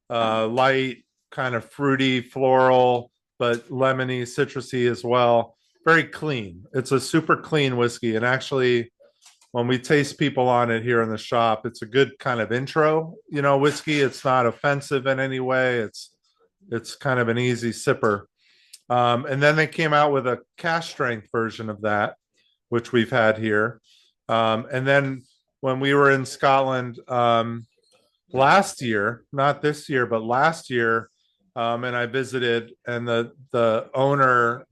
light, kind of fruity, floral, but lemony, citrusy as well. Very clean. It's a super clean whiskey. And actually, when we taste people on it here in the shop, it's a good kind of intro, whiskey. It's not offensive in any way. It's kind of an easy sipper. And then they came out with a cask strength version of that, which we've had here. And then when we were in Scotland last year, not this year, but last year, and I visited, and the owner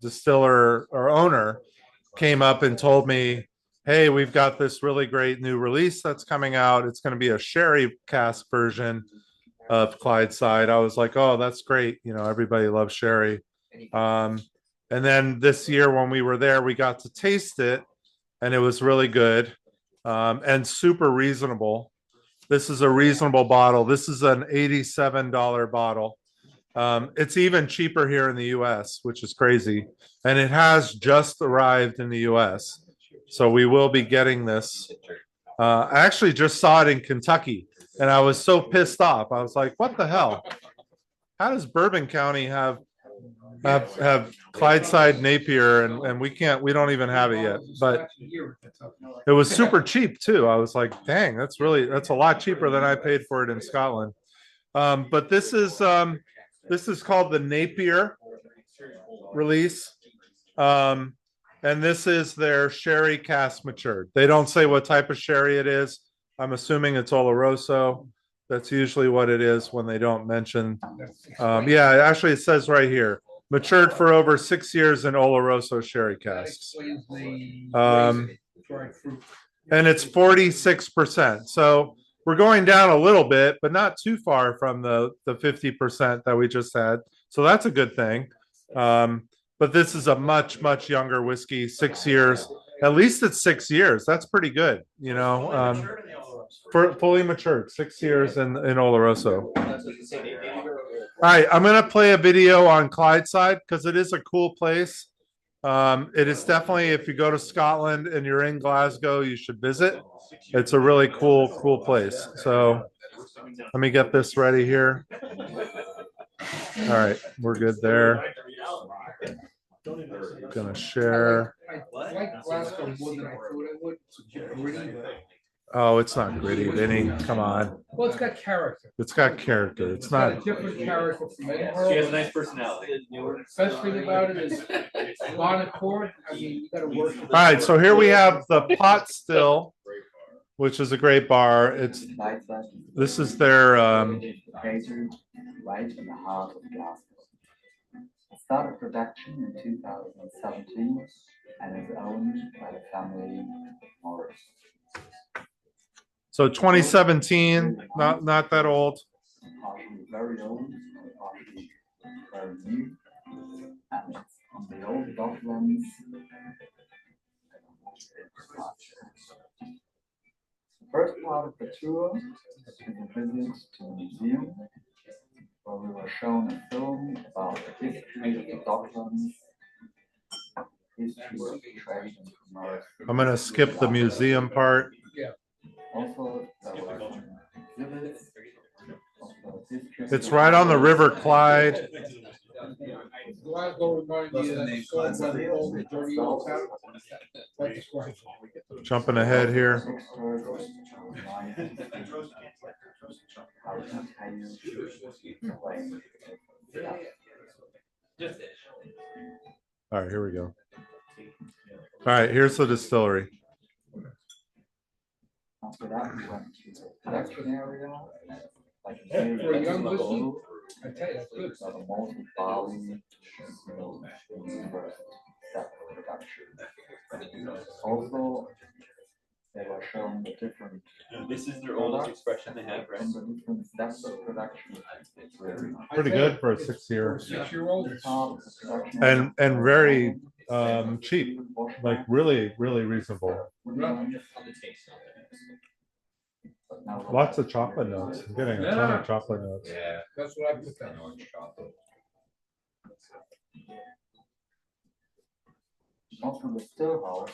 came up and told me, hey, we've got this really great new release that's coming out. It's going to be a sherry cask version of Clydeside. I was like, oh, that's great. Everybody loves sherry. And then this year when we were there, we got to taste it, and it was really good and super reasonable. This is a reasonable bottle. This is an $87 bottle. It's even cheaper here in the US, which is crazy. And it has just arrived in the US. So we will be getting this. I actually just saw it in Kentucky, and I was so pissed off. I was like, what the hell? How does Bourbon County have Clydeside Napier and we don't even have it yet? But it was super cheap too. I was like, dang, that's a lot cheaper than I paid for it in Scotland. But this is called the Napier release. And this is their sherry cask matured. They don't say what type of sherry it is. I'm assuming it's Oloroso. That's usually what it is when they don't mention. Yeah, actually it says right here, matured for over 6 years in Oloroso sherry casks. And it's 46%. So we're going down a little bit, but not too far from the 50% that we just had. So that's a good thing. But this is a much, much younger whiskey, 6 years. at least it's 6 years. That's pretty good, you know. For fully matured, 6 years in Oloroso. All right, I'm gonna play a video on Clydeside because it is a cool place. It is definitely, if you go to Scotland and you're in Glasgow, you should visit. It's a really cool place. So let me get this ready here. All right, we're good there. Gonna share. I like Glasgow more than I thought I would. It's gritty. Oh, it's not gritty, Vinny. Come on. Well, it's got character. It's got character. It's got a not. different character from Edinburgh. She has a nice personality. The best thing about it is Monacourt. I mean, you gotta work. All right, so here we have the Pot Still, which is a great bar. This is their right in the heart of Glasgow. It started production in 2017 and is owned by the family Morris. so 2017, not that old. Partially very old, partially very new, and it's on the old docklands. The first part of the tour is a visit to a museum where we were shown a film about the history of the docklands, history of trade and commerce. I'm gonna skip the museum part. Yeah. Also, there were exhibits of the history. It's right on the River Clyde. Glasgow reminded me of that song by the old dirty old town. That describes it. Jumping ahead here. All right, here we go. All right, here's the distillery. After that, we went to the production area. Like For a young listener, I tell you, that's good. the multi barley step of production. Also, they were shown the different. This is their oldest expression they have, right? And the different steps of production. Pretty good for a 6-year. 6-year-old. And very cheap, like really reasonable. Lots of chocolate notes. I'm getting a ton of chocolate notes. Yeah, that's what I put down on chocolate. Also, the still house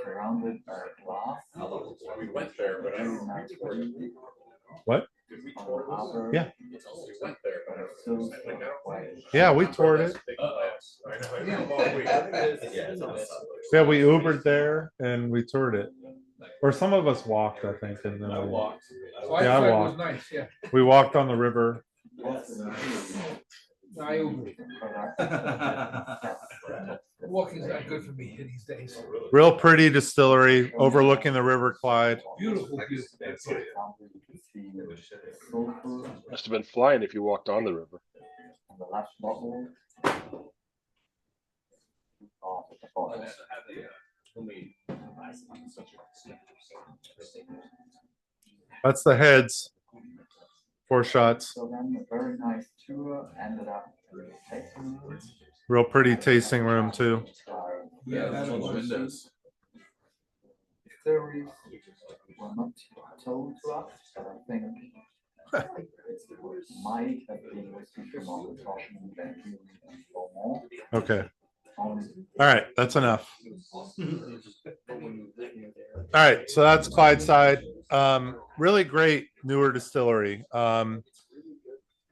surrounded by glass. We went there, but I don't know. What? Yeah. We went there, but I Still Yeah, we toured it. Yeah, we Ubered there and we toured it. Or some of us walked, I think. And then I walked. Yeah, I was walked. nice, yeah. We walked on the river. I Ubered. Walking's not good for me these days. Real pretty distillery overlooking the River Clyde. Beautiful. Must have been flying if you walked on the river. And the last bottle. That's the heads. 4 shots. So then a very nice tour ended up with a tasting room. Real pretty tasting room too. Yeah, that's what windows. Distilleries were not told to us, but I think it might have been whiskey from Oloroso and more. Okay. All right, that's enough. All right, so that's Clydeside. Really great newer distillery. You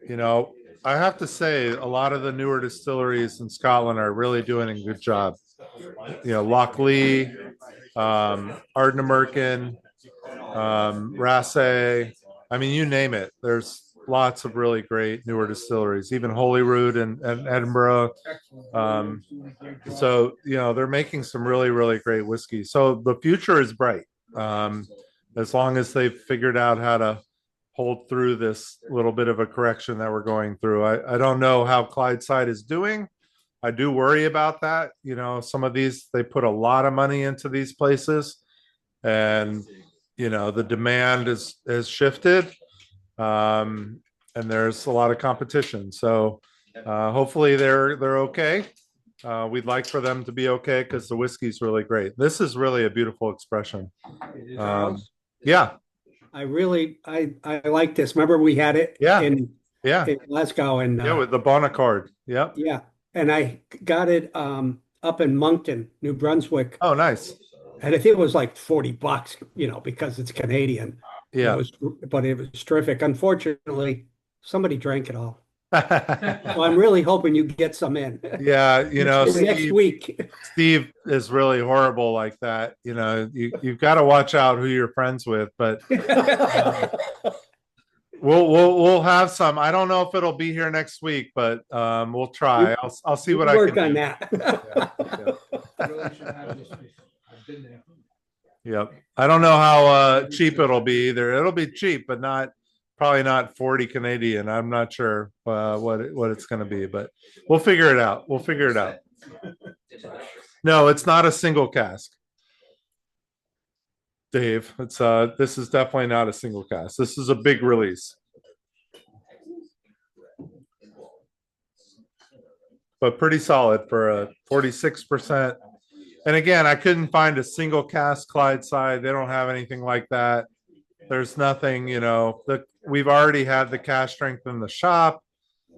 know, I have to say a lot of the newer distilleries in Scotland are really doing a good job. You know, Lochlee, Ardnamurchan, Raasay. I mean, you name it. There's lots of really great newer distilleries, even Holyrood and Edinburgh. So, you know, they're making some really great whiskey. So the future is bright. As long as they've figured out how to hold through this little bit of a correction that we're going through. I don't know how Clydeside is doing. I do worry about that. You know, some of these, they put a lot of money into these places and, you know, the demand has shifted. And there's a lot of competition. So hopefully they're okay. We'd like for them to be okay because the whiskey's really great. This is really a beautiful expression. Yeah. I like this. Remember we had it in Glasgow and with the Bonaccord. Yep. Yeah. And I got it up in Moncton, New Brunswick. Oh, nice. And I think it was like $40, because it's Canadian. Yeah. But it was terrific. Unfortunately, somebody drank it all. So I'm really hoping you get some in. Yeah, next week. Steve is really horrible like that. You've got to watch out who you're friends with, but we'll have some. I don't know if it'll be here next week, but we'll try. I'll see what I can work on do. that. Yep. I don't know how cheap it'll be either. It'll be cheap, but probably not 40 Canadian. I'm not sure what it's going to be, but we'll figure it out. No, it's not a single cask, Dave. This is definitely not a single cask. This is a big release, but pretty solid for a 46%. And again, I couldn't find a single cask Clydeside. They don't have anything like that. There's nothing, we've already had the cask strength in the shop.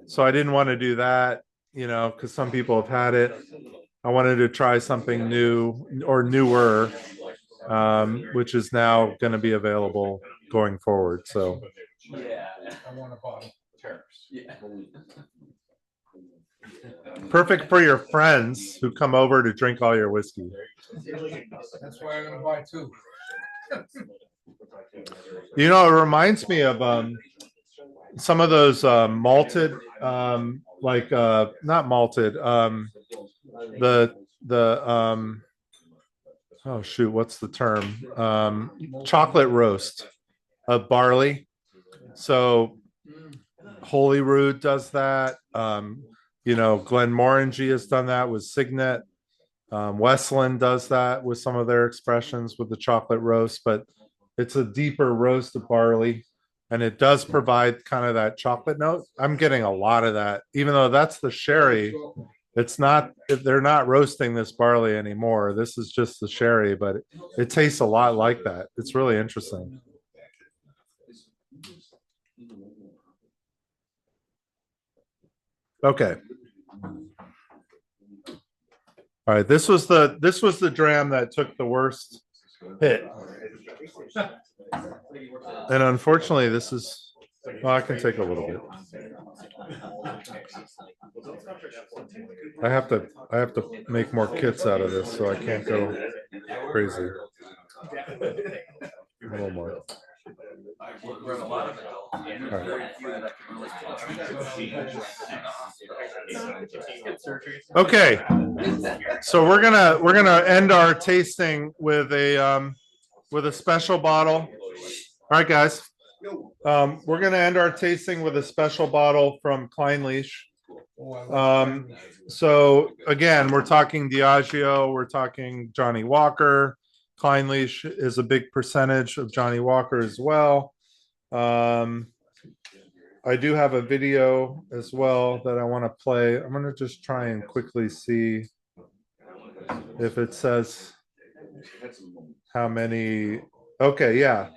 So I didn't want to do that, because some people have had it. I wanted to try something new or newer, which is now going to be available going forward. So I want a bottle. Yeah. perfect for your friends who come over to drink all your whiskey. That's why I'm gonna buy two. It reminds me of some of those malted, not malted, oh shoot, what's the term? Chocolate roast of barley. So Holyrood does that. Glenmorangie has done that with Signet. Westland does that with some of their expressions with the chocolate roast, but it's a deeper roast of barley, and it does provide kind of that chocolate note. I'm getting a lot of that, even though that's the sherry. It's not, they're not roasting this barley anymore. This is just the sherry, but it tastes a lot like that. It's really interesting. Okay. All right. This was the dram that took the worst hit. And unfortunately, I can take a little bit. I have to make more kits out of this, so I can't go crazy. A little more. Okay, so we're gonna end our tasting with a special bottle. All right, guys. We're gonna end our tasting with a special bottle from Clynelish. So again, we're talking Diageo, we're talking Johnny Walker. Clynelish is a big percentage of Johnny Walker as well. I do have a video as well that I want to play. I'm going to just try and quickly see if it says how many. Okay, yeah.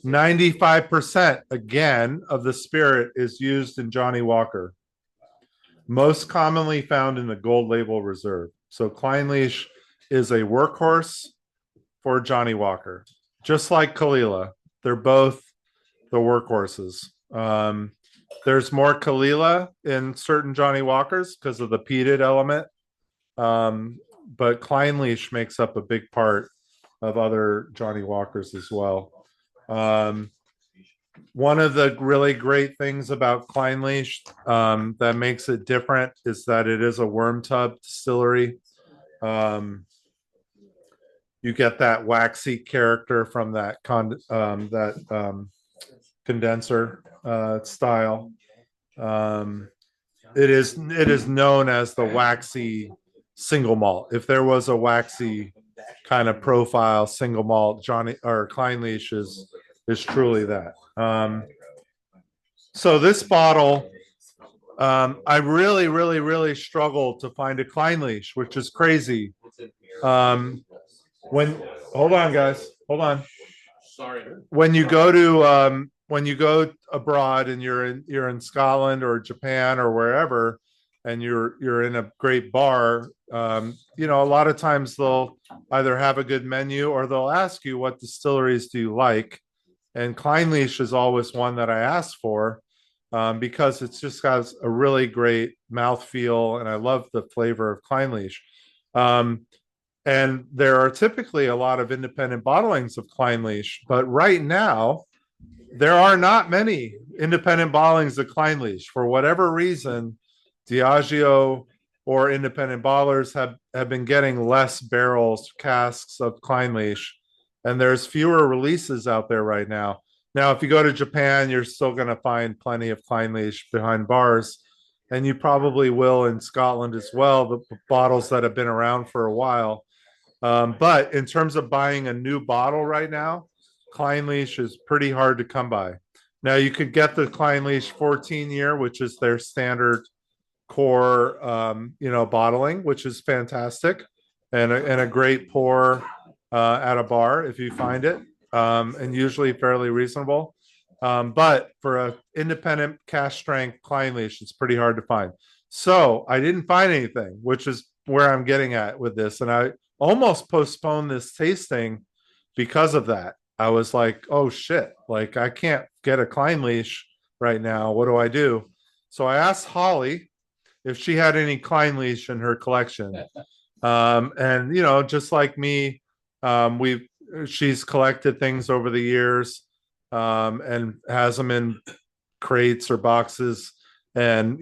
95% again of the spirit is used in Johnny Walker. Most commonly found in the Gold Label Reserve. So Clynelish is a workhorse for Johnny Walker, just like Kalila. They're both the workhorses. There's more Kalila in certain Johnny Walkers because of the peated element, but Clynelish makes up a big part of other Johnny Walkers as well. One of the really great things about Clynelish that makes it different is that it is a worm tub distillery. You get that waxy character from that condenser style. It is known as the waxy single malt. If there was a waxy kind of profile single malt, Johnny or Clynelish is truly that. So this bottle I really struggled to find a Clynelish, which is crazy. When hold on, guys, hold on. Sorry. When you go abroad and you're in Scotland or Japan or wherever, and you're in a great bar, you know, a lot of times they'll either have a good menu or they'll ask you what distilleries do you like, and Clynelish is always one that I ask for. Because it's just got a really great mouthfeel, and I love the flavor of Clynelish. And there are typically a lot of independent bottlings of Clynelish, but right now there are not many independent bottlings of Clynelish. For whatever reason, Diageo or independent bottlers have been getting less barrels, casks of Clynelish, and there's fewer releases out there right now. Now, if you go to Japan, you're still going to find plenty of Clynelish behind bars, and you probably will in Scotland as well, the bottles that have been around for a while. But in terms of buying a new bottle right now, Clynelish is pretty hard to come by. Now, you could get the Clynelish 14 year, which is their standard core, bottling, which is fantastic, and a great pour at a bar if you find it. And usually fairly reasonable. But for an independent cash strength Clynelish, it's pretty hard to find. So I didn't find anything, which is where I'm getting at with this. And I almost postponed this tasting because of that. I was like, oh shit, like I can't get a Clynelish right now. What do I do? So I asked Holly if she had any Clynelish in her collection. And you know, just like me, she's collected things over the years, and has them in crates or boxes, and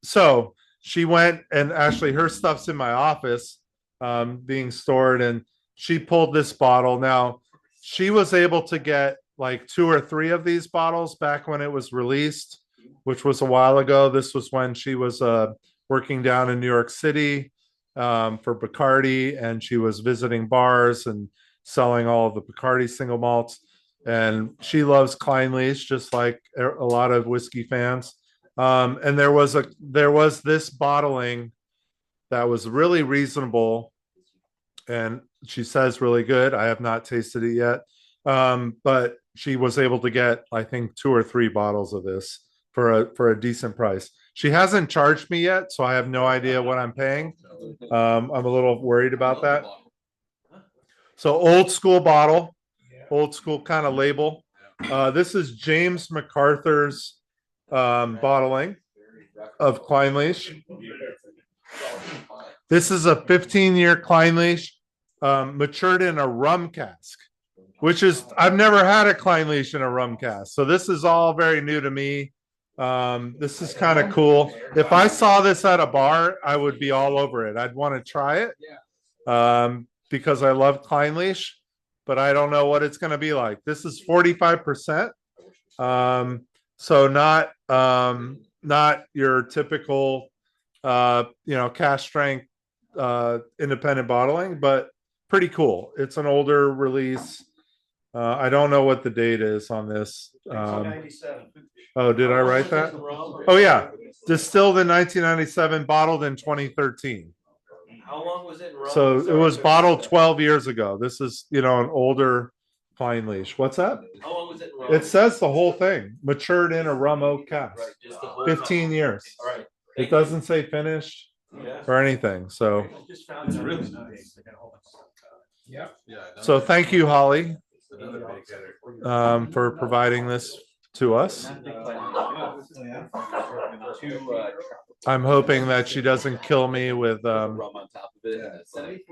so she went, and actually her stuff's in my office, being stored, and she pulled this bottle. Now she was able to get like 2 or 3 of these bottles back when it was released, which was a while ago. This was when she was working down in New York City, for Bacardi, and she was visiting bars and selling all of the Bacardi single malts. And she loves Clynelish, just like a lot of whiskey fans. And there was this bottling that was really reasonable, and she says really good. I have not tasted it yet, but she was able to get, I think, 2 or 3 bottles of this for a decent price. She hasn't charged me yet, so I have no idea what I'm paying. I'm a little worried about that. So old school bottle, old school kind of label. This is James Macarthur's bottling of Clynelish. This is a 15-year Clynelish, matured in a rum cask, which is, I've never had a Clynelish in a rum cask. So this is all very new to me. This is kind of cool. If I saw this at a bar, I would be all over it. I'd want to try it, because I love Clynelish, but I don't know what it's going to be like. This is 45%. So not your typical, cash strength, independent bottling, but pretty cool. It's an older release. I don't know what the date is on this. 1997. Oh, did I write that? Oh yeah, distilled in 1997, bottled in 2013. How long was it in rum? So it was bottled 12 years ago. This is, an older Clynelish. What's that? How long was it in rum? It says the whole thing, matured in a rum oak cask, 15 years. All right. It doesn't say finished or anything. So, Just found it really nice. Yeah. so thank you, Holly, for providing this to us. I'm hoping that she doesn't kill me with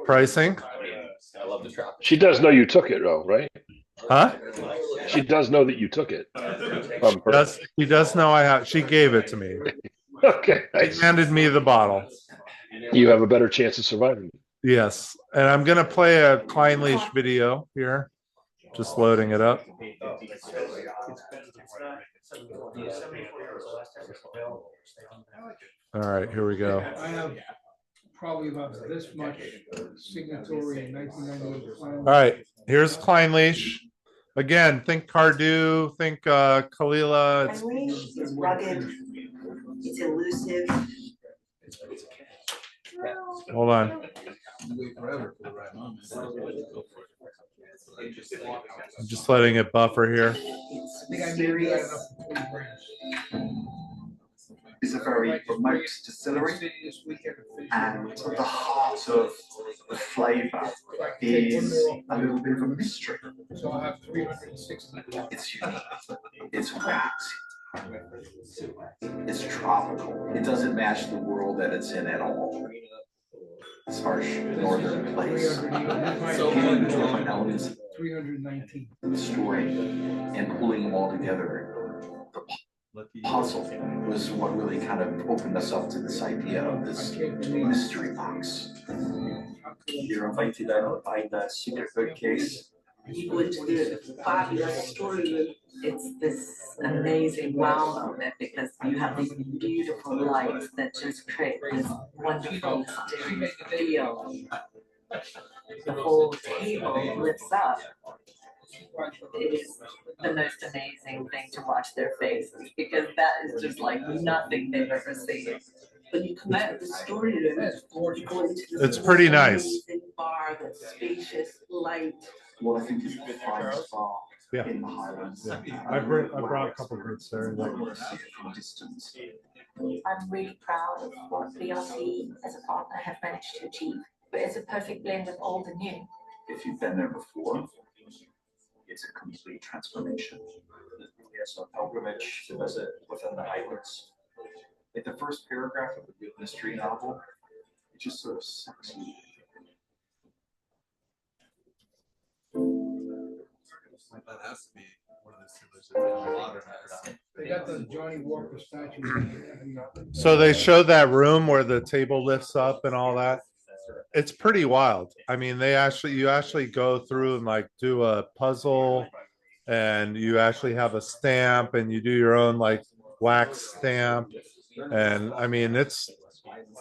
pricing. She does know you took it, though, right? Huh? She does know that you took it. She does know I have. She gave it to me. Okay. She handed me the bottle. You have a better chance of surviving. Yes, and I'm gonna play a Clynelish video here. Just loading it up. All right, here we go. I have probably about this much Signatory in 1998. All right, here's Clynelish. Again, think Cardhu, think Kalila. Clynelish is rugged, elusive. Hold on. I'm just letting it buffer here. Mysterious. It's a very remote distillery, and the heart of the flavour is a little bit of a mystery. So I'll have 360. It's unique. It's waxy. It's tropical. It doesn't match the world that it's in at all. It's harsh northern place. So Giving different elements of 319. the story and pulling them all together. The puzzle was what really kind of opened us up to this idea of this mystery box. You're invited in behind the secret bookcase. You go into the fabulous storeroom. It's this amazing wow moment because you have these beautiful lights that just create this wonderful feel. The whole table lifts up. It is the most amazing thing to watch their faces because that is just like nothing they've ever seen. When you come out of the storeroom, you go into this It's pretty nice. amazing bar that's spacious, light. What I think is the finest bar Yeah. in the Highlands. Yeah. I brought a couple of groups there. Want to see it from a distance. I'm really proud of what VIII as a partner have managed to achieve. But it's a perfect blend of old and new. If you've been there before, it's a complete transformation. Yes, a pilgrimage to visit within the Highlands. Like the first paragraph of the mystery novel, it just sort of sucks you. That has to be one of those that are modern. They got the Johnny Walker statue. So they showed that room where the table lifts up and all that. It's pretty wild. I mean, you actually go through and like do a puzzle, and you actually have a stamp, and you do your own like wax stamp. And I mean, it's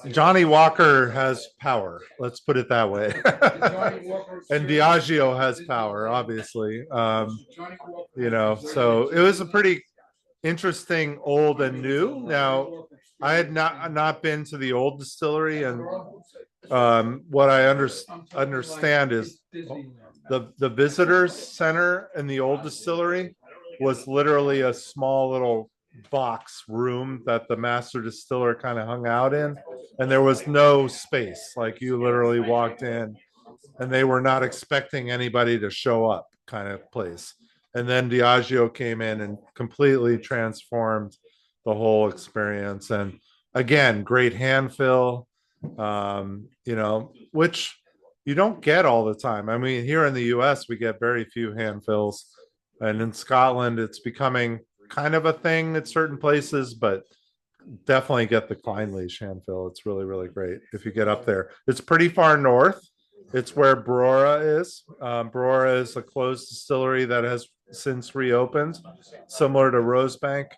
Johnny Walker has power. Let's put it that way. And Diageo has power, obviously. You know, so it was a pretty interesting old and new. Now, I had not been to the old distillery, and what I understand is the visitors center in the old distillery was literally a small little box room that the master distiller kind of hung out in, and there was no space. Like you literally walked in and they were not expecting anybody to show up, kind of place. And then Diageo came in and completely transformed the whole experience. And again, great hand fill, you know, which you don't get all the time. I mean, here in the US, we get very few hand fills. And in Scotland, it's becoming kind of a thing at certain places, but definitely get the Clynelish hand fill. It's really, really great if you get up there. It's pretty far north. It's where Brora is. Brora is a closed distillery that has since reopened, similar to Rosebank.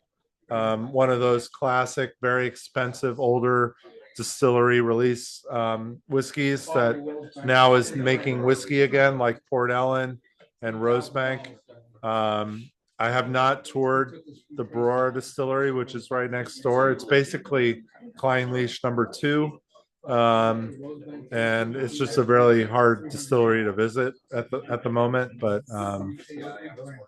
One of those classic, very expensive, older distillery release whiskeys that now is making whiskey again, like Port Ellen and Rosebank. I have not toured the Brora distillery, which is right next door. It's basically Clynelish #2. And it's just a really hard distillery to visit at the moment, but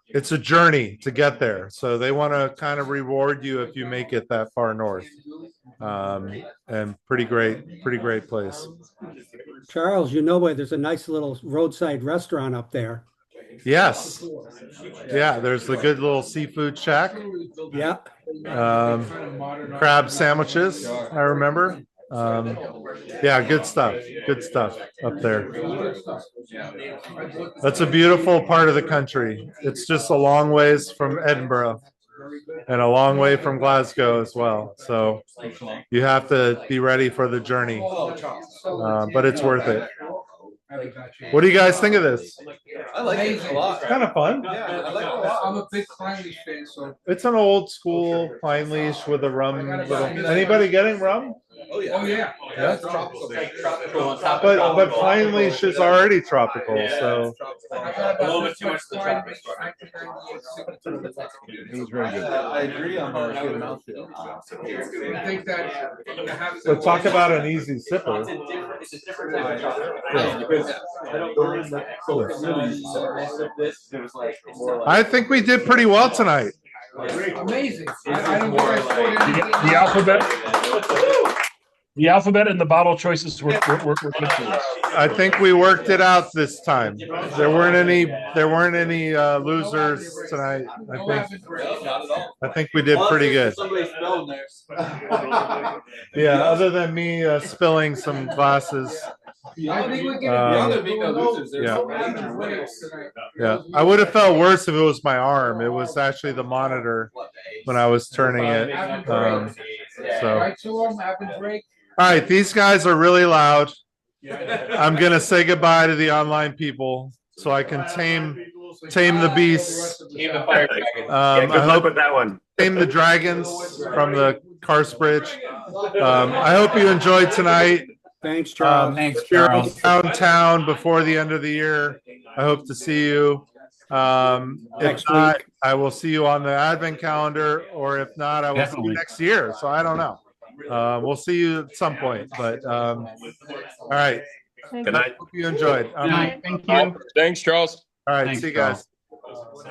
it's a journey to get there. So they want to kind of reward you if you make it that far north. And pretty great place. Charles, you know where there's a nice little roadside restaurant up there. Yes. Yeah, there's the good little seafood shack. Yeah. Crab sandwiches, I remember. Yeah, good stuff up there. That's a beautiful part of the country. It's just a long ways from Edinburgh and a long way from Glasgow as well, so you have to be ready for the journey, but it's worth it. What do you guys think of this? I like it a lot. It's kind of fun. Yeah, I like it a lot. I'm a big Clynelish fan, so It's an old school Clynelish with a rum. Anybody getting rum? Oh, yeah. Yeah. It's tropical. It's like tropical on top of But tropical. Clynelish is already tropical, Yeah. so A little bit too much of the tropics. It was very good. I agree on the good mouthfeel. I think that you have let's talk about an easy sipper. It's a different type of chocolate. Yeah. Because I don't believe that most of this, it was like more like. I think we did pretty well tonight. Amazing. I don't think I scored anything. The alphabet. The alphabet and the bottle choices were good for us. I think we worked it out this time. There weren't any losers tonight. I think we did pretty good. Somebody spelled theirs. Yeah, other than me spilling some glasses. I think we can. Yeah, I would have felt worse if it was my arm. It was actually the monitor when I was turning it. All right, these guys are really loud. I'm gonna say goodbye to the online people so I can tame the beasts. Tame the fire dragon. Good luck with that one. Tame the dragons from the Carsebridge. I hope you enjoyed tonight. Thanks, Charles. If you're downtown before the end of the year, I hope to see you. If Next not, week. I will see you on the advent calendar, or if not, I will see you next year. So I don't know. We'll see you at some point. But all right. Good night. Hope you enjoyed. Thank you. Thanks, Charles. All right. Thanks, See you guys. Charles.